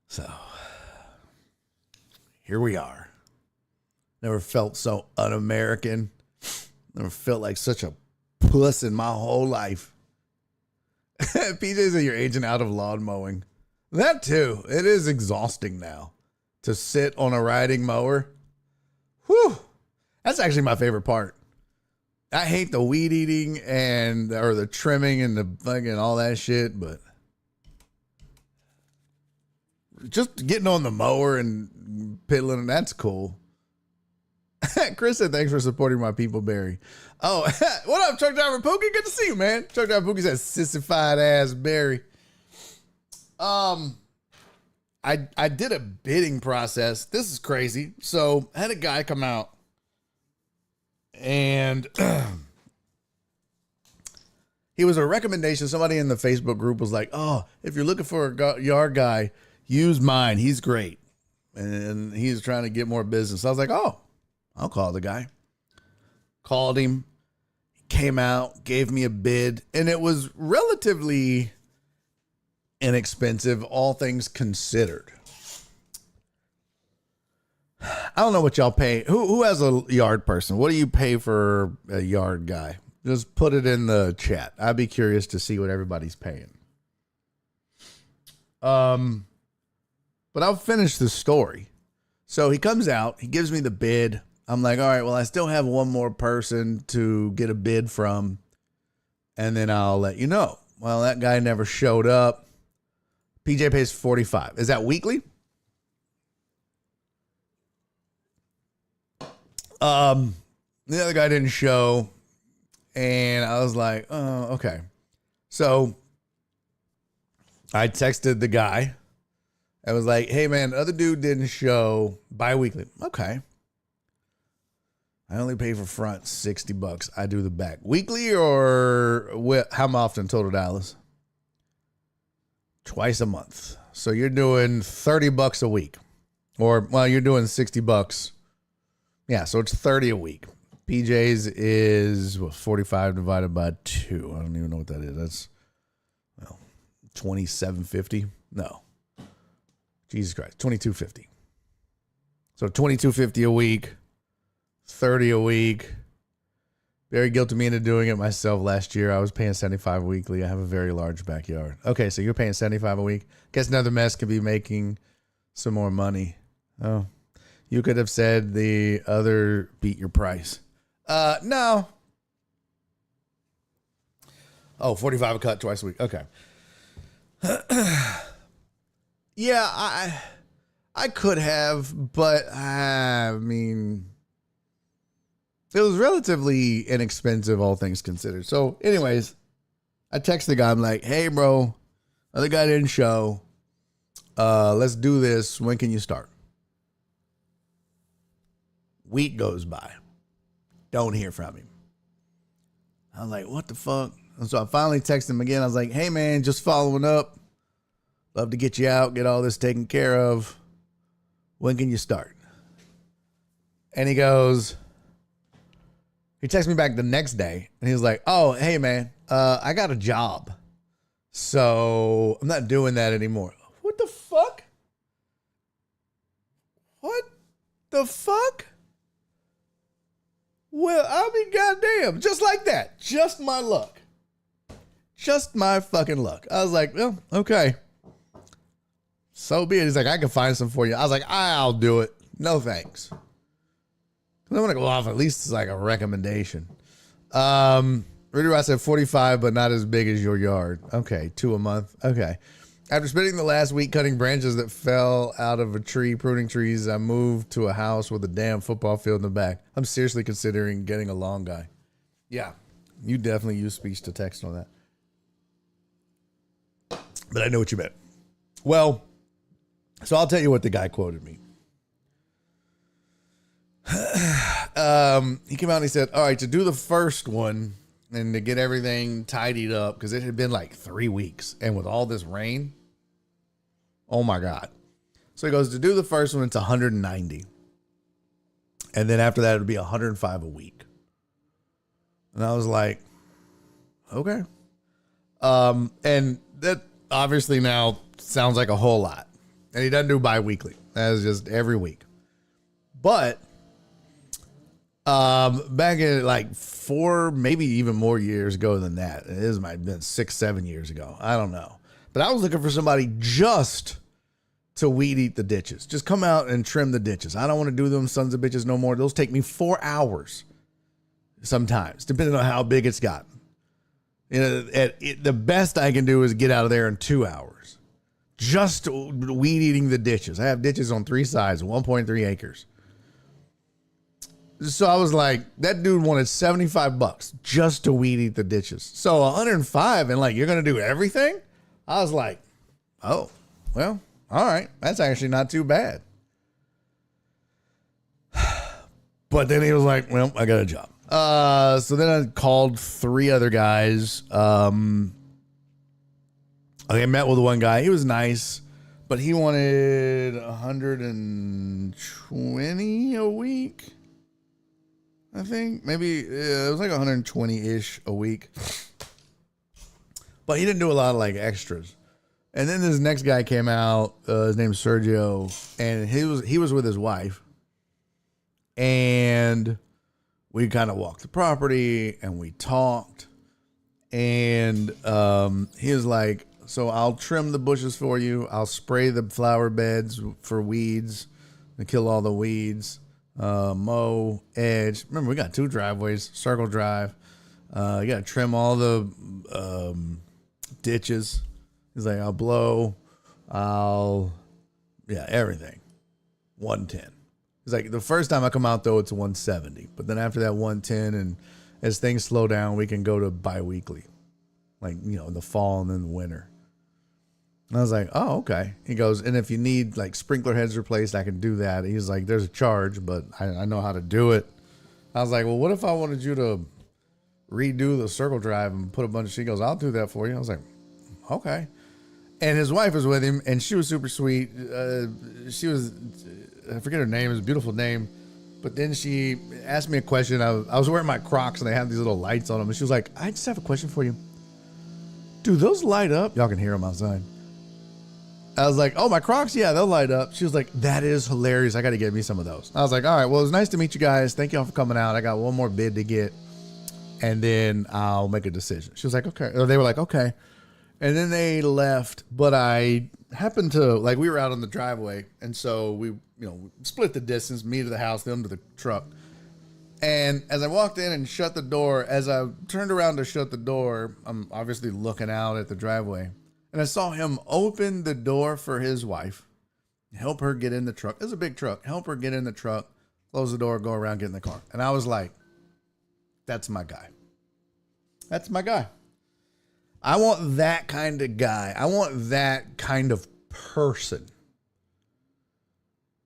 So, here we are. Never felt so un-American. Never felt like such a puss in my whole life. PJ said you're aging out of lawn mowing. That too. It is exhausting now to sit on a riding mower. Whew. That's actually my favorite part. I hate the weed eating or the trimming and the fucking all that shit, but just getting on the mower and piddling, that's cool. Chris said, thanks for supporting my people, Barry. Oh, what up, truck driver Pookie? Good to see you, man. Truck driver Pookie said, sissified ass Barry. I did a bidding process. This is crazy. So I had a guy come out and he was a recommendation. Somebody in the Facebook group was like, oh, if you're looking for a yard guy, use mine. He's great. And he's trying to get more business. I was like, oh, I'll call the guy. Called him. He came out, gave me a bid, and it was relatively inexpensive, all things considered. I don't know what y'all pay. Who has a yard person? What do you pay for a yard guy? Just put it in the chat. I'd be curious to see what everybody's paying. But I'll finish the story. So he comes out, he gives me the bid. I'm like, all right, well, I still have one more person to get a bid from, and then I'll let you know. Well, that guy never showed up. PJ pays $45. Is that weekly? The other guy didn't show, and I was like, oh, okay. So I texted the guy. I was like, hey, man, the other dude didn't show bi-weekly. Okay. I only pay for front $60. I do the back. Weekly or how often, Total Dallas? Twice a month. So you're doing $30 a week. Or, well, you're doing $60. Yeah, so it's 30 a week. PJ's is 45 divided by 2. I don't even know what that is. That's, well, $27.50. No. Jesus Christ, $22.50. So $22.50 a week, 30 a week. Very guilty me into doing it myself last year. I was paying $75 weekly. I have a very large backyard. Okay, so you're paying $75 a week. Guess another mess could be making some more money. Oh, you could have said the other beat your price. No. Oh, $45 a cut twice a week. Okay. Yeah, I could have, but I mean, it was relatively inexpensive, all things considered. So, anyways, I text the guy. I'm like, hey, bro, other guy didn't show. Let's do this. When can you start? Week goes by. Don't hear from him. I was like, what the fuck? And so I finally texted him again. I was like, hey, man, just following up. Love to get you out, get all this taken care of. When can you start? And he goes, he texts me back the next day, and he's like, oh, hey, man, I got a job. So I'm not doing that anymore. What the fuck? What the fuck? Well, I mean, goddamn, just like that. Just my luck. Just my fucking luck. I was like, well, okay. So be it. He's like, I can find some for you. I was like, I'll do it. No thanks. I want to go off at least as like a recommendation. Rudy Ross said 45, but not as big as your yard. Okay, 2 a month. Okay. After spending the last week cutting branches that fell out of a tree, pruning trees, I moved to a house with a damn football field in the back. I'm seriously considering getting a lawn guy. Yeah, you definitely use speech to text on that. But I know what you meant. Well, so I'll tell you what the guy quoted me. He came out and he said, all right, to do the first one and to get everything tidied up, because it had been like 3 weeks. And with all this rain, oh my God. So he goes, to do the first one, it's 190. And then after that, it would be 105 a week. And I was like, okay. And that obviously now sounds like a whole lot. And he doesn't do bi-weekly. That is just every week. But back in like 4, maybe even more years ago than that. It might have been 6, 7 years ago. I don't know. But I was looking for somebody just to weed eat the ditches. Just come out and trim the ditches. I don't want to do them sons of bitches no more. Those take me 4 hours sometimes, depending on how big it's gotten. You know, the best I can do is get out of there in 2 hours. Just weed eating the ditches. I have ditches on 3 sides, 1.3 acres. So I was like, that dude wanted $75 just to weed eat the ditches. So 105 and like, you're going to do everything? I was like, oh, well, all right. That's actually not too bad. But then he was like, well, I got a job. So then I called 3 other guys. I met with one guy. He was nice, but he wanted 120 a week. I think maybe it was like 120-ish a week. But he didn't do a lot of like extras. And then this next guy came out. His name's Sergio, and he was with his wife. And we kind of walked the property and we talked. And he was like, so I'll trim the bushes for you. I'll spray the flower beds for weeds and kill all the weeds. Mow, edge. Remember, we got 2 driveways, circle drive. You got to trim all the ditches. He's like, I'll blow. Everything. 110. He's like, the first time I come out, though, it's 170. But then after that, 110. And as things slow down, we can go to bi-weekly. Like, you know, in the fall and then the winter. And I was like, oh, okay. He goes, and if you need like sprinkler heads replaced, I can do that. He's like, there's a charge, but I know how to do it. I was like, well, what if I wanted you to redo the circle drive and put a bunch of, she goes, I'll do that for you. I was like, okay. And his wife was with him and she was super sweet. She was, I forget her name, it was a beautiful name. But then she asked me a question. I was wearing my Crocs and they have these little lights on them. And she was like, I just have a question for you. Do those light up? Y'all can hear them outside. I was like, oh, my Crocs? Yeah, they'll light up. She was like, that is hilarious. I got to get me some of those. I was like, all right, well, it was nice to meet you guys. Thank y'all for coming out. I got one more bid to get, and then I'll make a decision. She was like, okay. Or they were like, okay. And then they left, but I happened to, like, we were out on the driveway, and so we, split the distance, me to the house, them to the truck. And as I walked in and shut the door, as I turned around to shut the door, I'm obviously looking out at the driveway. And I saw him open the door for his wife, help her get in the truck. It was a big truck. Help her get in the truck, close the door, go around, get in the car. And I was like, that's my guy. That's my guy. I want that kind of guy. I want that kind of person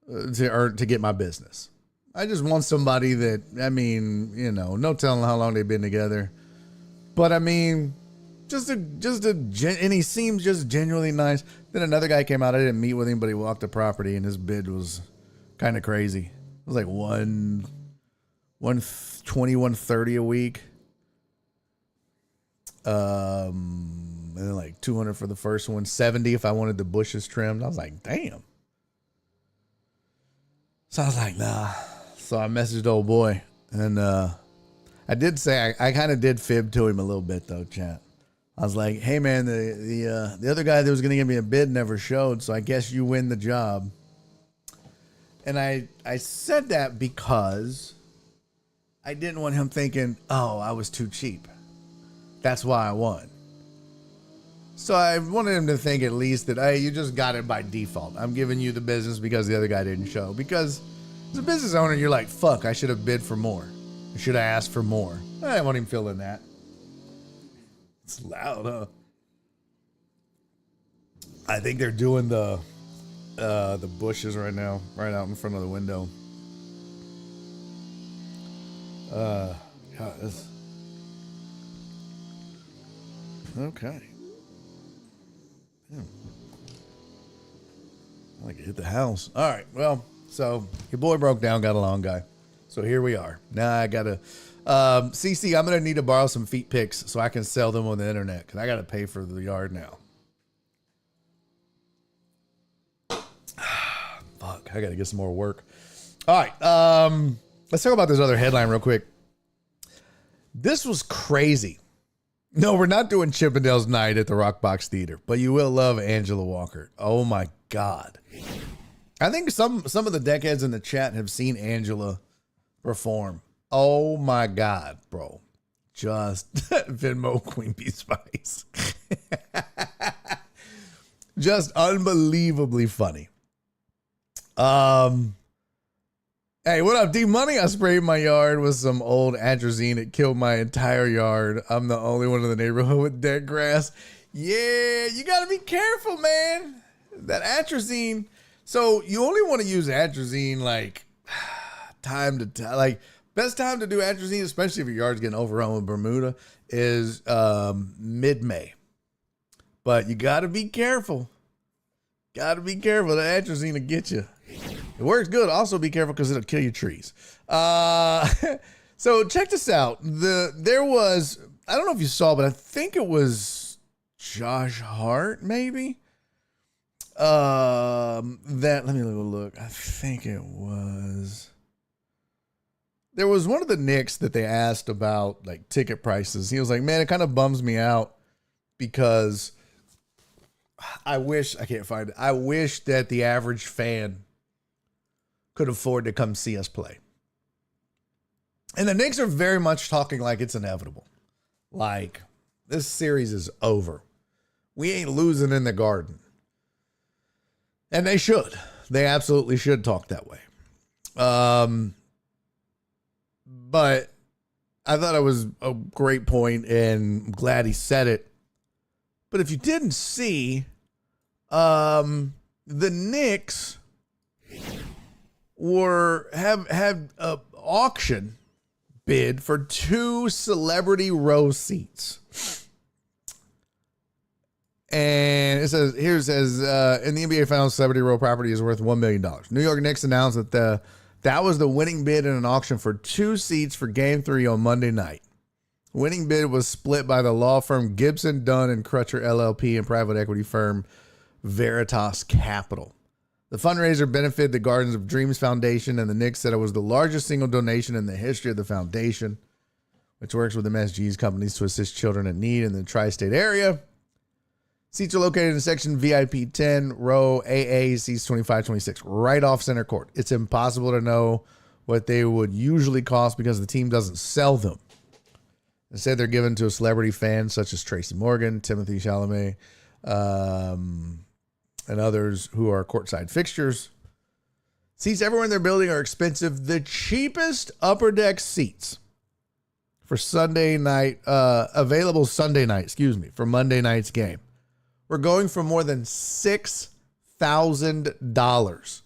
to get my business. I just want somebody that, no telling how long they've been together. But and he seemed just genuinely nice. Then another guy came out. I didn't meet with him, but he walked the property and his bid was kind of crazy. It was like 120, 130 a week. And then like 200 for the first one, 70 if I wanted the bushes trimmed. I was like, damn. So I was like, nah. So I messaged old boy, and I did say I kind of did fib to him a little bit though, chat. I was like, hey man, the other guy that was gonna give me a bid never showed, so I guess you win the job. And I said that because I didn't want him thinking, oh, I was too cheap. That's why I won. So I wanted him to think at least that, hey, you just got it by default. I'm giving you the business because the other guy didn't show. Because as a business owner, you're like, fuck, I should have bid for more. I should have asked for more. I didn't want him feeling that. It's loud, huh? I think they're doing the bushes right now, right out in front of the window. God, this. Okay. I like to hit the house. All right. Well, so your boy broke down, got a long guy. So here we are. Now I gotta. CC, I'm gonna need to borrow some feet pics so I can sell them on the internet because I gotta pay for the yard now. Fuck, I gotta get some more work. All right. Let's talk about this other headline real quick. This was crazy. No, we're not doing Chippendales Night at the Rockbox Theater, but you will love Angela Walker. Oh my God. I think some of the deckheads in the chat have seen Angela perform. Oh my God, bro. Just Venmo Queen Bee Spice. Just unbelievably funny. Hey, what up, D Money? I sprayed my yard with some old atrazine. It killed my entire yard. I'm the only one in the neighborhood with dead grass. Yeah, you got to be careful, man. That atrazine. So you only want to use atrazine like time to time. Like best time to do atrazine, especially if your yard's getting overrun with Bermuda, is mid-May. But you got to be careful. Got to be careful. The atrazine will get you. It works good. Also be careful because it'll kill your trees. So check this out. There was, I don't know if you saw, but I think it was Josh Hart, maybe. Let me look. I think it was. There was one of the Knicks that they asked about like ticket prices. He was like, man, it kind of bums me out because I can't find it. I wish that the average fan could afford to come see us play. And the Knicks are very much talking like it's inevitable. Like, this series is over. We ain't losing in the Garden. And they should. They absolutely should talk that way. But I thought it was a great point, and I'm glad he said it. But if you didn't see, the Knicks had an auction bid for 2 celebrity row seats. And it says, in the NBA Finals, celebrity row property is worth $1 million. New York Knicks announced that that was the winning bid in an auction for 2 seats for Game 3 on Monday night. Winning bid was split by the law firm Gibson, Dunn, and Crutcher LLP and private equity firm Veritas Capital. The fundraiser benefited the Gardens of Dreams Foundation, and the Knicks said it was the largest single donation in the history of the foundation, which works with MSG's companies to assist children in need in the tri-state area. Seats are located in section VIP 10, row AA, seats 25-26, right off center court. It's impossible to know what they would usually cost because the team doesn't sell them. Instead, they're given to a celebrity fan such as Tracy Morgan, Timothy Chalamet, and others who are courtside fixtures. Seats everywhere in their building are expensive. The cheapest upper deck seats for Sunday night, available Sunday night, for Monday night's game, we're going for more than $6,000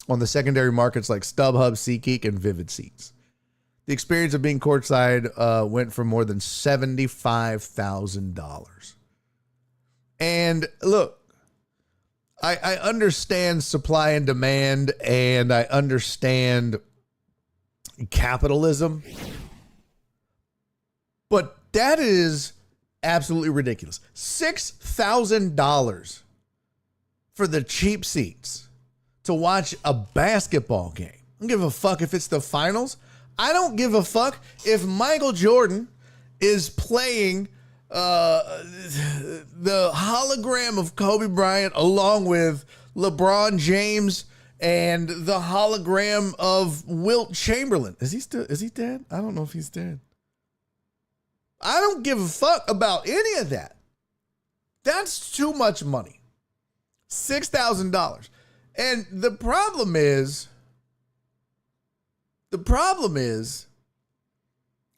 on the secondary markets like StubHub, SeatGeek, and Vivid Seats. The experience of being courtside went for more than $75,000. And look, I understand supply and demand, and I understand capitalism, but that is absolutely ridiculous. $6,000 for the cheap seats to watch a basketball game. I don't give a fuck if it's the finals. I don't give a fuck if Michael Jordan is playing the hologram of Kobe Bryant along with LeBron James and the hologram of Wilt Chamberlain. Is he dead? I don't know if he's dead. I don't give a fuck about any of that. That's too much money. $6,000. And the problem is,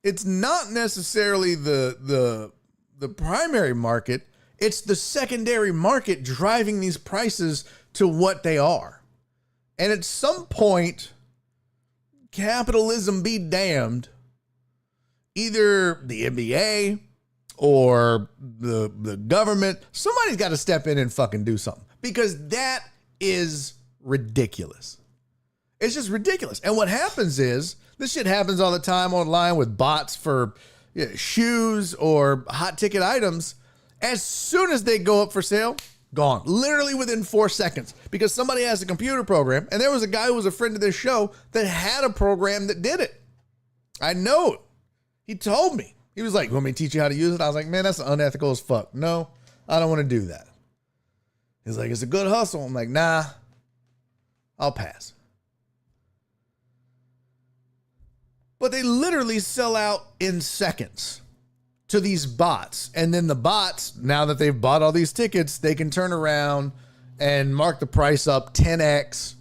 it's not necessarily the primary market. It's the secondary market driving these prices to what they are. And at some point, capitalism be damned, either the NBA or the government, somebody's got to step in and fucking do something, because that is ridiculous. It's just ridiculous. And what happens is, this shit happens all the time online with bots for shoes or hot ticket items. As soon as they go up for sale, gone. Literally within 4 seconds. Because somebody has a computer program. And there was a guy who was a friend of this show that had a program that did it. I know it. He told me. He was like, "You want me to teach you how to use it?" I was like, "Man, that's unethical as fuck. No, I don't want to do that." He's like, "It's a good hustle." I'm like, "Nah, I'll pass." But they literally sell out in seconds to these bots. And then the bots, now that they've bought all these tickets, they can turn around and mark the price up 10x,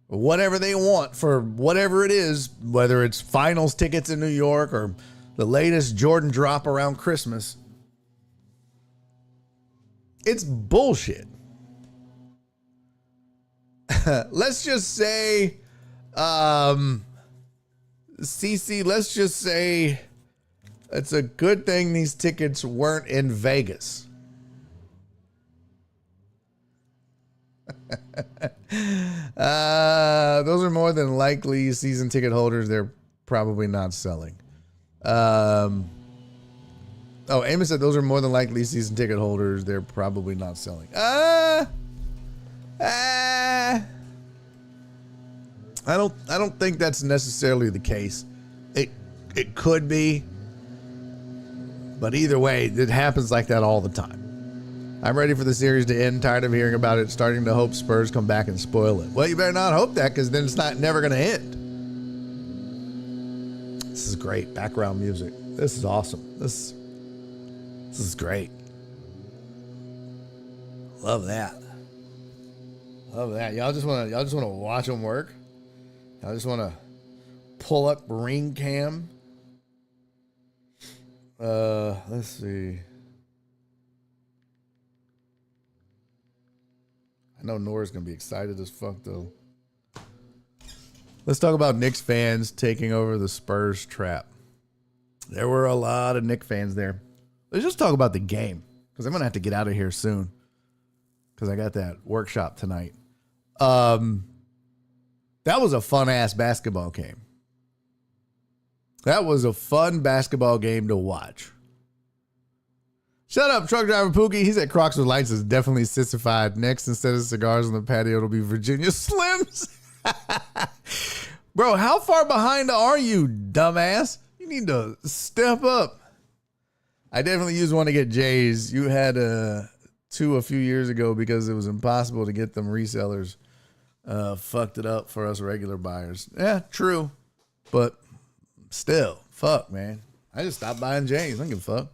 or whatever they want for whatever it is, whether it's finals tickets in New York or the latest Jordan drop around Christmas. It's bullshit. Let's just say, CC, let's just say it's a good thing these tickets weren't in Vegas. Those are more than likely season ticket holders. They're probably not selling. Amos said those are more than likely season ticket holders. They're probably not selling. I don't think that's necessarily the case. It could be, but either way, it happens like that all the time. I'm ready for the series to end. Tired of hearing about it. Starting to hope Spurs come back and spoil it. Well, you better not hope that, because then it's never going to end. This is great background music. This is awesome. This is great. Love that. Love that. Y'all just want to watch them work. I just want to pull up Ring Cam. Let's see. I know Nora's going to be excited as fuck, though. Let's talk about Knicks fans taking over the Spurs trap. There were a lot of Knicks fans there. Let's just talk about the game, because I'm going to have to get out of here soon, because I got that workshop tonight. That was a fun-ass basketball game. That was a fun basketball game to watch. Shut up, truck driver Pookie. He said Crocs with lights is definitely sissified. Next, instead of cigars on the patio, it'll be Virginia Slims. Bro, how far behind are you, dumbass? You need to step up. I definitely used one to get J's. You had two a few years ago because it was impossible to get them resellers. Fucked it up for us regular buyers. Yeah, true. But still, fuck, man. I just stopped buying J's. I don't give a fuck.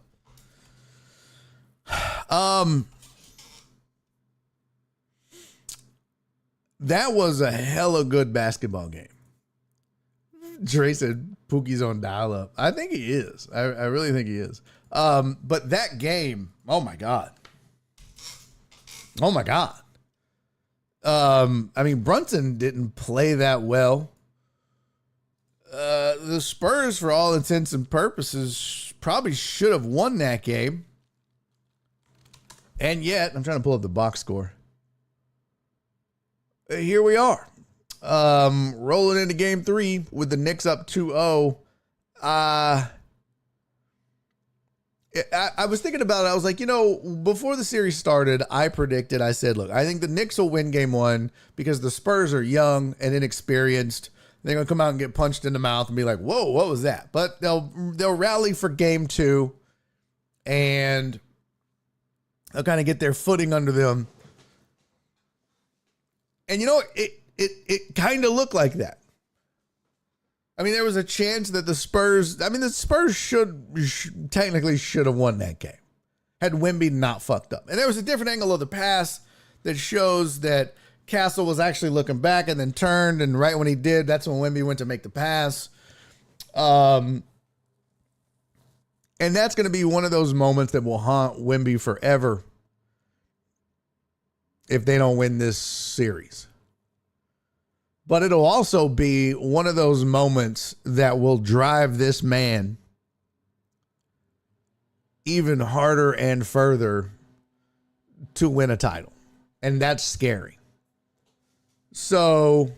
That was a hella good basketball game. Dre said Pookie's on dial-up. I think he is. I really think he is. But that game, oh my God. Oh my God. I mean, Brunson didn't play that well. The Spurs, for all intents and purposes, probably should have won that game. And yet, I'm trying to pull up the box score. Here we are. Rolling into game 3 with the Knicks up 2-0. I was thinking about it. I was like, before the series started, I said, look, I think the Knicks will win game 1 because the Spurs are young and inexperienced. They're going to come out and get punched in the mouth and be like, whoa, what was that? But they'll rally for game 2 and they'll kind of get their footing under them. And it kind of looked like that. I mean, there was a chance that the Spurs technically should have won that game had Wemby not fucked up. And there was a different angle of the pass that shows that Castle was actually looking back and then turned, and right when he did, that's when Wemby went to make the pass. And that's going to be one of those moments that will haunt Wemby forever if they don't win this series. But it'll also be one of those moments that will drive this man even harder and further to win a title. And that's scary. So,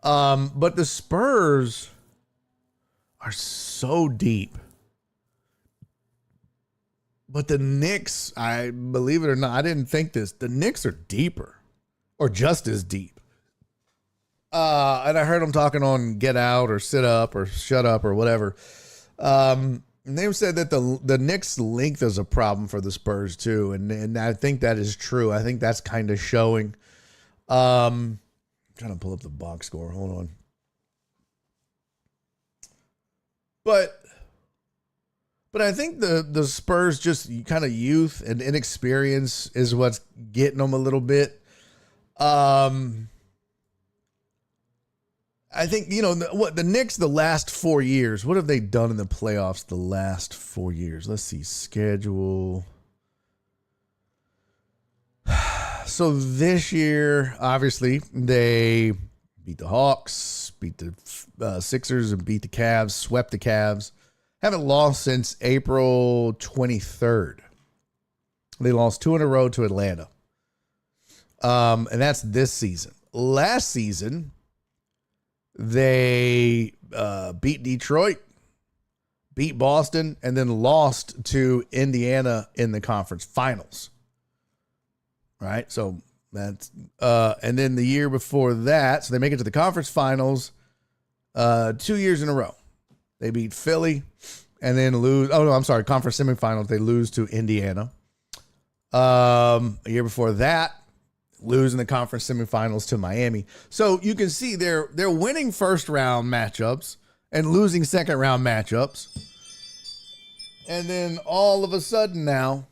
but the Spurs are so deep. But the Knicks, I believe it or not, I didn't think this. The Knicks are deeper or just as deep. And I heard them talking on Get Out or Sit Up or Shut Up or whatever. And they said that the Knicks' length is a problem for the Spurs too. And I think that is true. I think that's kind of showing. I'm trying to pull up the box score. Hold on. But I think the Spurs just kind of youth and inexperience is what's getting them a little bit. I think, the Knicks the last 4 years, what have they done in the playoffs the last 4 years? Let's see, schedule. So this year, obviously, they beat the Hawks, beat the Sixers, and beat the Cavs, swept the Cavs. Haven't lost since April 23rd. They lost 2 in a row to Atlanta. And that's this season. Last season, they beat Detroit, beat Boston, and then lost to Indiana in the conference finals. Right? So that's and then the year before that, so they make it to the conference finals 2 years in a row. They beat Philly and then lose. Oh, no, I'm sorry. Conference semifinals. They lose to Indiana. A year before that, losing the conference semifinals to Miami. So you can see they're winning first round matchups and losing second round matchups. And then all of a sudden now,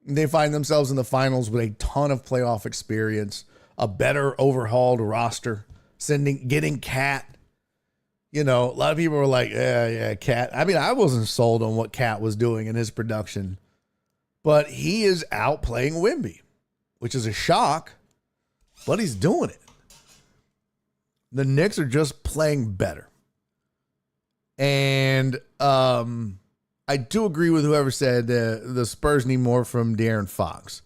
they find themselves in the finals with a ton of playoff experience, a better overhauled roster, getting Cat. A lot of people were like, yeah, Cat. I mean, I wasn't sold on what Cat was doing in his production, but he is outplaying Wemby, which is a shock, but he's doing it. The Knicks are just playing better. And I do agree with whoever said the Spurs need more from De'Aaron Fox.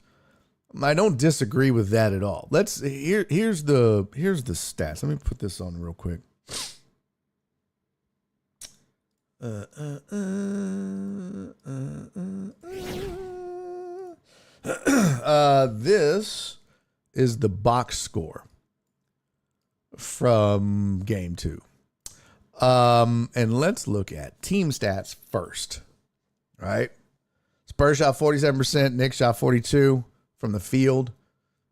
I don't disagree with that at all. Here's the stats. Let me put this on real quick. This is the box score from game 2. And let's look at team stats first. Right? Spurs shot 47%, Knicks shot 42% from the field.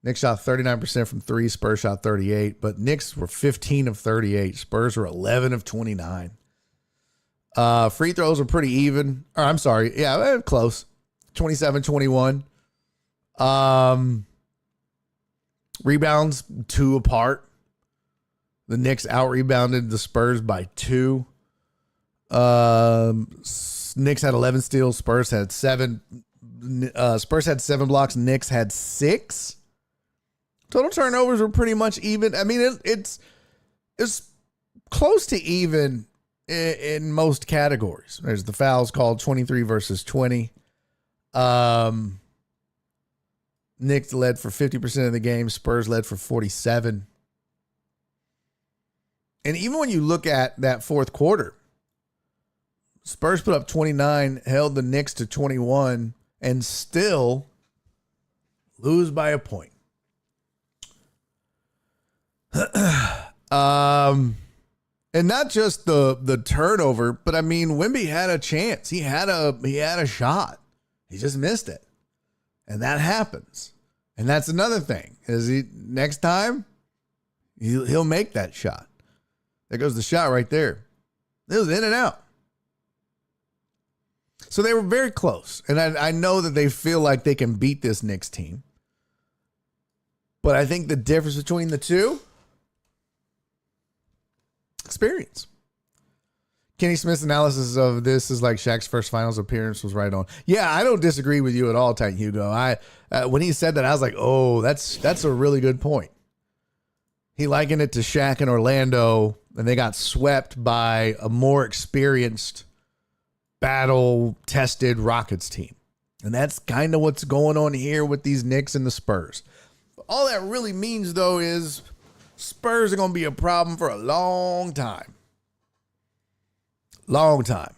Knicks shot 39% from 3, Spurs shot 38%, but Knicks were 15 of 38, Spurs were 11 of 29. Free throws are pretty even. Or I'm sorry, yeah, close. 27-21. Rebounds 2 apart. The Knicks out-rebounded the Spurs by 2. Knicks had 11 steals. Spurs had 7. Spurs had 7 blocks. Knicks had 6. Total turnovers were pretty much even. I mean, it's close to even in most categories. There's the fouls called 23 versus 20. Knicks led for 50% of the game. Spurs led for 47%. And even when you look at that fourth quarter, Spurs put up 29, held the Knicks to 21, and still lose by a point. And not just the turnover, but I mean, Wemby had a chance. He had a shot. He just missed it. And that happens. And that's another thing. Is he next time he'll make that shot. There goes the shot right there. It was in and out. So they were very close. And I know that they feel like they can beat this Knicks team. But I think the difference between the two, experience. Kenny Smith's analysis of this is like Shaq's first finals appearance was right on. Yeah, I don't disagree with you at all, Titan Hugo. When he said that, I was like, oh, that's a really good point. He likened it to Shaq in Orlando, and they got swept by a more experienced, battle-tested Rockets team. And that's kind of what's going on here with these Knicks and the Spurs. All that really means, though, is Spurs are going to be a problem for a long time. Long time.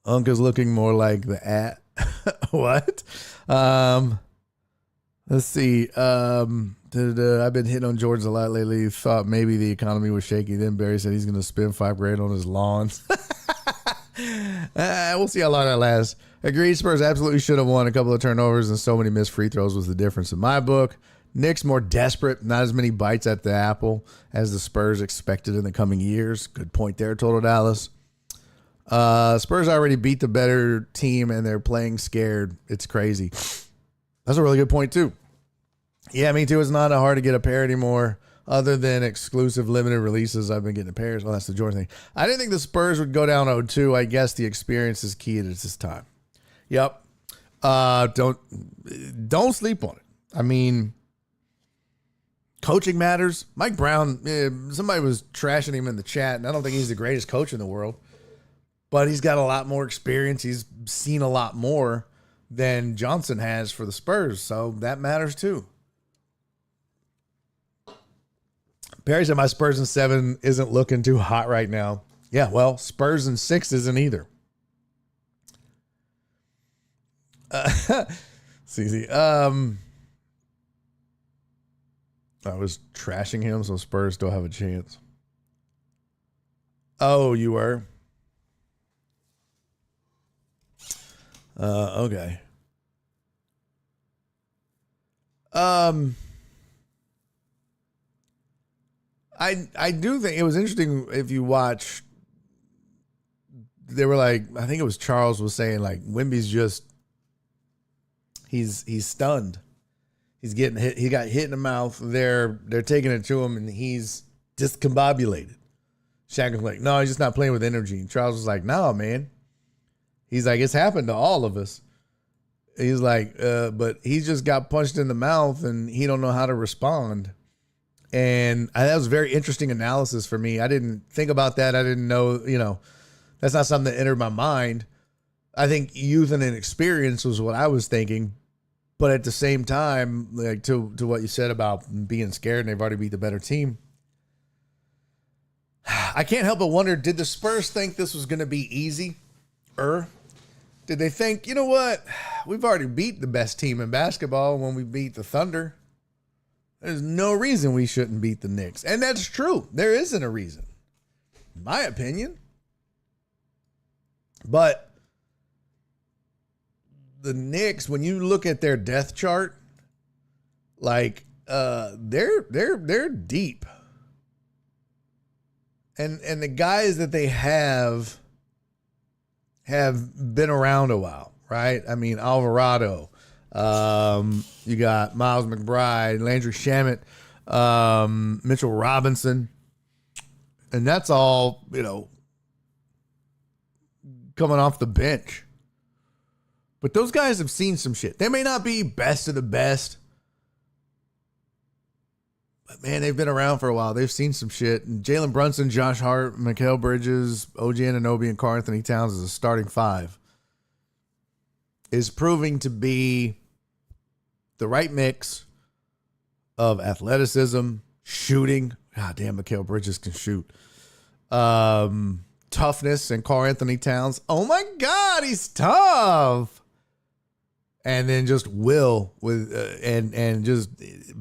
Uncle's looking more like the at. What? Let's see. I've been hitting on Jordan a lot lately. Thought maybe the economy was shaky. Then Barry said he's going to spend $5,000 on his lawns. We'll see how long that lasts. Agreed. Spurs absolutely should have won. A couple of turnovers and so many missed free throws was the difference in my book. Knicks more desperate, not as many bites at the apple as the Spurs expected in the coming years. Good point there, Total Dallas. Spurs already beat the better team and they're playing scared. It's crazy. That's a really good point too. Yeah, me too. It's not hard to get a pair anymore other than exclusive limited releases. I've been getting pairs. Well, that's the Jordan thing. I didn't think the Spurs would go down 0-2. I guess the experience is key at this time. Yep. Don't sleep on it. I mean, coaching matters. Mike Brown, somebody was trashing him in the chat, and I don't think he's the greatest coach in the world, but he's got a lot more experience. He's seen a lot more than Johnson has for the Spurs, so that matters too. Perry said my Spurs in 7 isn't looking too hot right now. Yeah, well, Spurs in 6 isn't either. See. I was trashing him, so Spurs still have a chance. Oh, you were? Okay. I do think it was interesting if you watch. They were like, I think it was Charles was saying like Wemby's just he's stunned. He's getting hit. He got hit in the mouth. They're taking it to him, and he's discombobulated. Shaq was like, no, he's just not playing with energy. And Charles was like, no, man. He's like, it's happened to all of us. He's like, but he just got punched in the mouth, and he don't know how to respond. And that was very interesting analysis for me. I didn't think about that. I didn't know, that's not something that entered my mind. I think youth and inexperience was what I was thinking. But at the same time, like to what you said about being scared and they've already beat the better team, I can't help but wonder, did the Spurs think this was going to be easy? Did they think, you know what? We've already beat the best team in basketball when we beat the Thunder. There's no reason we shouldn't beat the Knicks. And that's true. There isn't a reason, in my opinion. But the Knicks, when you look at their depth chart, like they're deep. And the guys that they have been around a while, right? I mean, Alvarado, you got Miles McBride, Landry Shamet, Mitchell Robinson, and that's all, coming off the bench. But those guys have seen some shit. They may not be best of the best, but man, they've been around for a while. They've seen some shit. And Jalen Brunson, Josh Hart, Mikal Bridges, OG Anunoby, and Karl Anthony Towns as a starting 5 is proving to be the right mix of athleticism, shooting. God damn, Mikal Bridges can shoot. Toughness, and Karl Anthony Towns. Oh my God, he's tough. And then just will with and just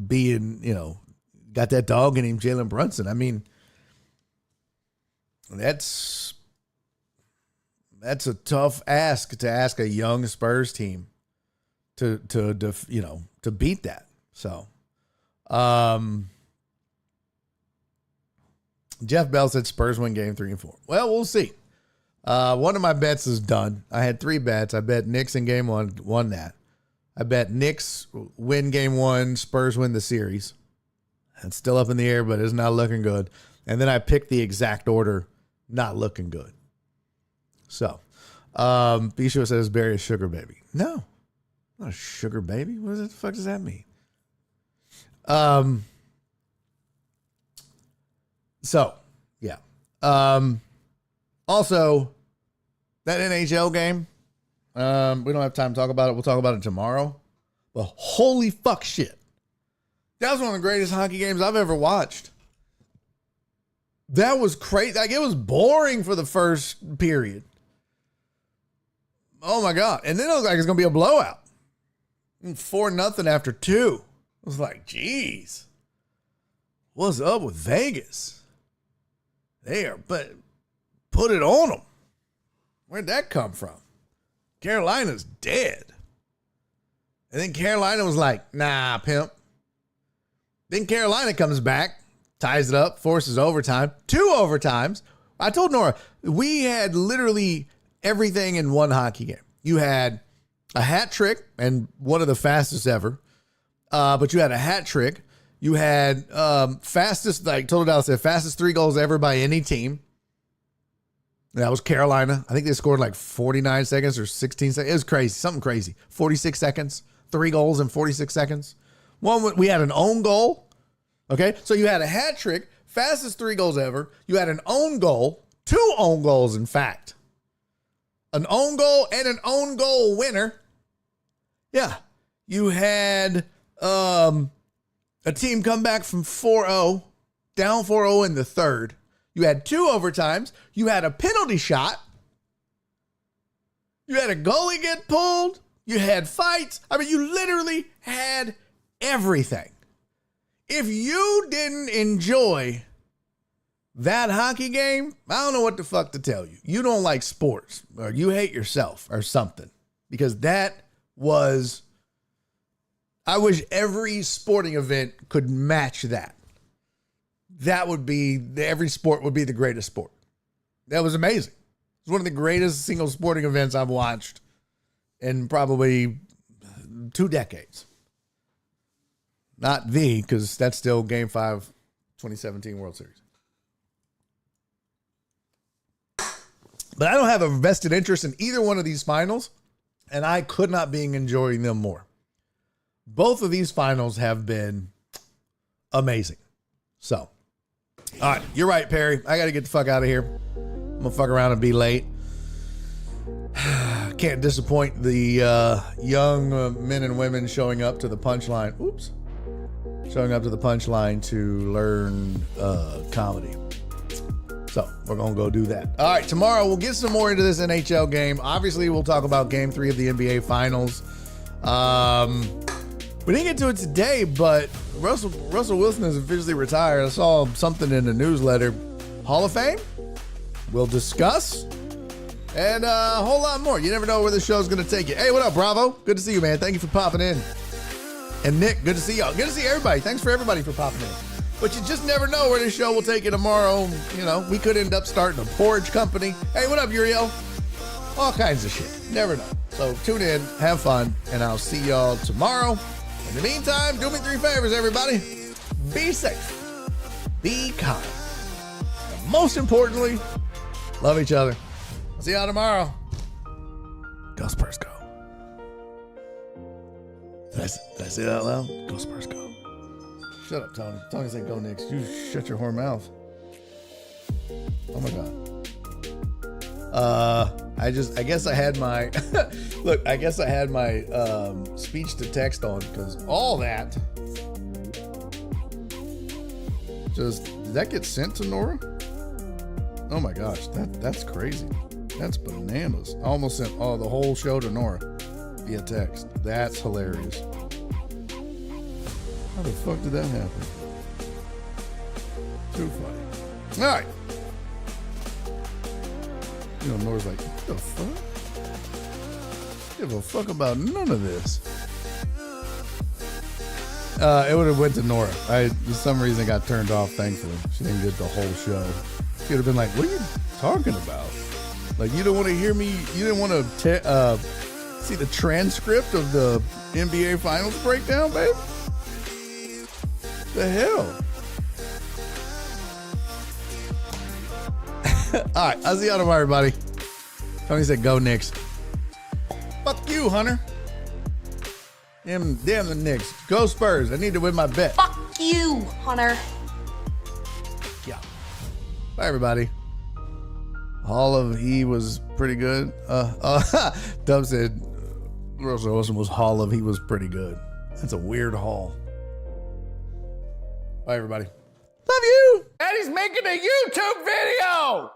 being, got that dog in him, Jalen Brunson. I mean, that's a tough ask to ask a young Spurs team to beat that. So, Jeff Bell said Spurs win game 3 and 4. Well, we'll see. One of my bets is done. I had 3 bets. I bet Knicks in game 1, won that. I bet Knicks win game 1, Spurs win the series. It's still up in the air, but it's not looking good. And then I picked the exact order, not looking good. So, Bishop says Barry a sugar baby. No, not a sugar baby. What the fuck does that mean? So, yeah. Also, that NHL game, we don't have time to talk about it. We'll talk about it tomorrow. But holy fuck shit. That was one of the greatest hockey games I've ever watched. That was crazy. Like, it was boring for the first period. Oh my God. And then it looked like it's going to be a blowout. 4-0 after 2. I was like, geez. What's up with Vegas? But put it on them. Where'd that come from? Carolina's dead. And then Carolina was like, nah, pimp. Then Carolina comes back, ties it up, forces overtime. 2 overtimes. I told Nora, we had literally everything in one hockey game. You had a hat trick and one of the fastest ever. But you had a hat trick. You had fastest, like Total Dallas said, fastest 3 goals ever by any team. That was Carolina. I think they scored like 49 seconds or 16 seconds. It was crazy. Something crazy. 46 seconds. 3 goals in 46 seconds. We had an own goal. Okay. So you had a hat trick, fastest 3 goals ever. You had an own goal, 2 own goals, in fact. An own goal and an own goal winner. Yeah. You had a team come back from 4-0, down 4-0 in the third. You had 2 overtimes. You had a penalty shot. You had a goalie get pulled. You had fights. I mean, you literally had everything. If you didn't enjoy that hockey game, I don't know what the fuck to tell you. You don't like sports, or you hate yourself or something, because that was, I wish every sporting event could match that. That would be, every sport would be the greatest sport. That was amazing. It's one of the greatest single sporting events I've watched in probably 2 decades. Not because that's still Game 5, 2017 World Series. But I don't have a vested interest in either one of these finals, and I could not be enjoying them more. Both of these finals have been amazing. So, all right, you're right, Perry. I got to get the fuck out of here. I'm going to fuck around and be late. Can't disappoint the young men and women showing up to the punchline. Oops. Showing up to the punchline to learn comedy. So we're going to go do that. All right, tomorrow we'll get some more into this NHL game. Obviously, we'll talk about Game 3 of the NBA Finals. We didn't get to it today, but Russell Wilson is officially retired. I saw something in the newsletter. Hall of Fame? We'll discuss. And a whole lot more. You never know where the show's going to take you. Hey, what up, Bravo? Good to see you, man. Thank you for popping in. And Nick, good to see y'all. Good to see everybody. Thanks for everybody for popping in. But you just never know where this show will take you tomorrow. You know, we could end up starting a porridge company. Hey, what up, Uriel? All kinds of shit. Never know. So tune in, have fun, and I'll see y'all tomorrow. In the meantime, do me 3 favors, everybody. Be safe. Be kind. And most importantly, love each other. I'll see y'all tomorrow. Go Spurs, go. Did I say that out loud? Go Spurs, go. Shut up, Tony. Tony said go Knicks. You shut your whore mouth. Oh my God. I guess I had my look, I guess I had my speech to text on, because all that did that get sent to Nora? Oh my gosh, that's crazy. That's bananas. I almost sent the whole show to Nora via text. That's hilarious. How the fuck did that happen? Too funny. All right. You know, Nora's like, what the fuck? Give a fuck about none of this. It would have went to Nora. For some reason, got turned off. Thankfully, she didn't get the whole show. She would have been like, "What are you talking about? Like, you didn't want to hear me? You didn't want to see the transcript of the NBA Finals breakdown, babe? The hell." All right, I'll see y'all tomorrow, everybody. Tony said, "Go Knicks." Fuck you, Hunter. Damn the Knicks. Go Spurs. I need to win my bet. Fuck you, Hunter. Yeah. Bye, everybody. Hall of he was pretty good. Dub said Russell Wilson was Hall of he was pretty good. That's a weird hall. Bye, everybody. Love you. And he's making a YouTube video.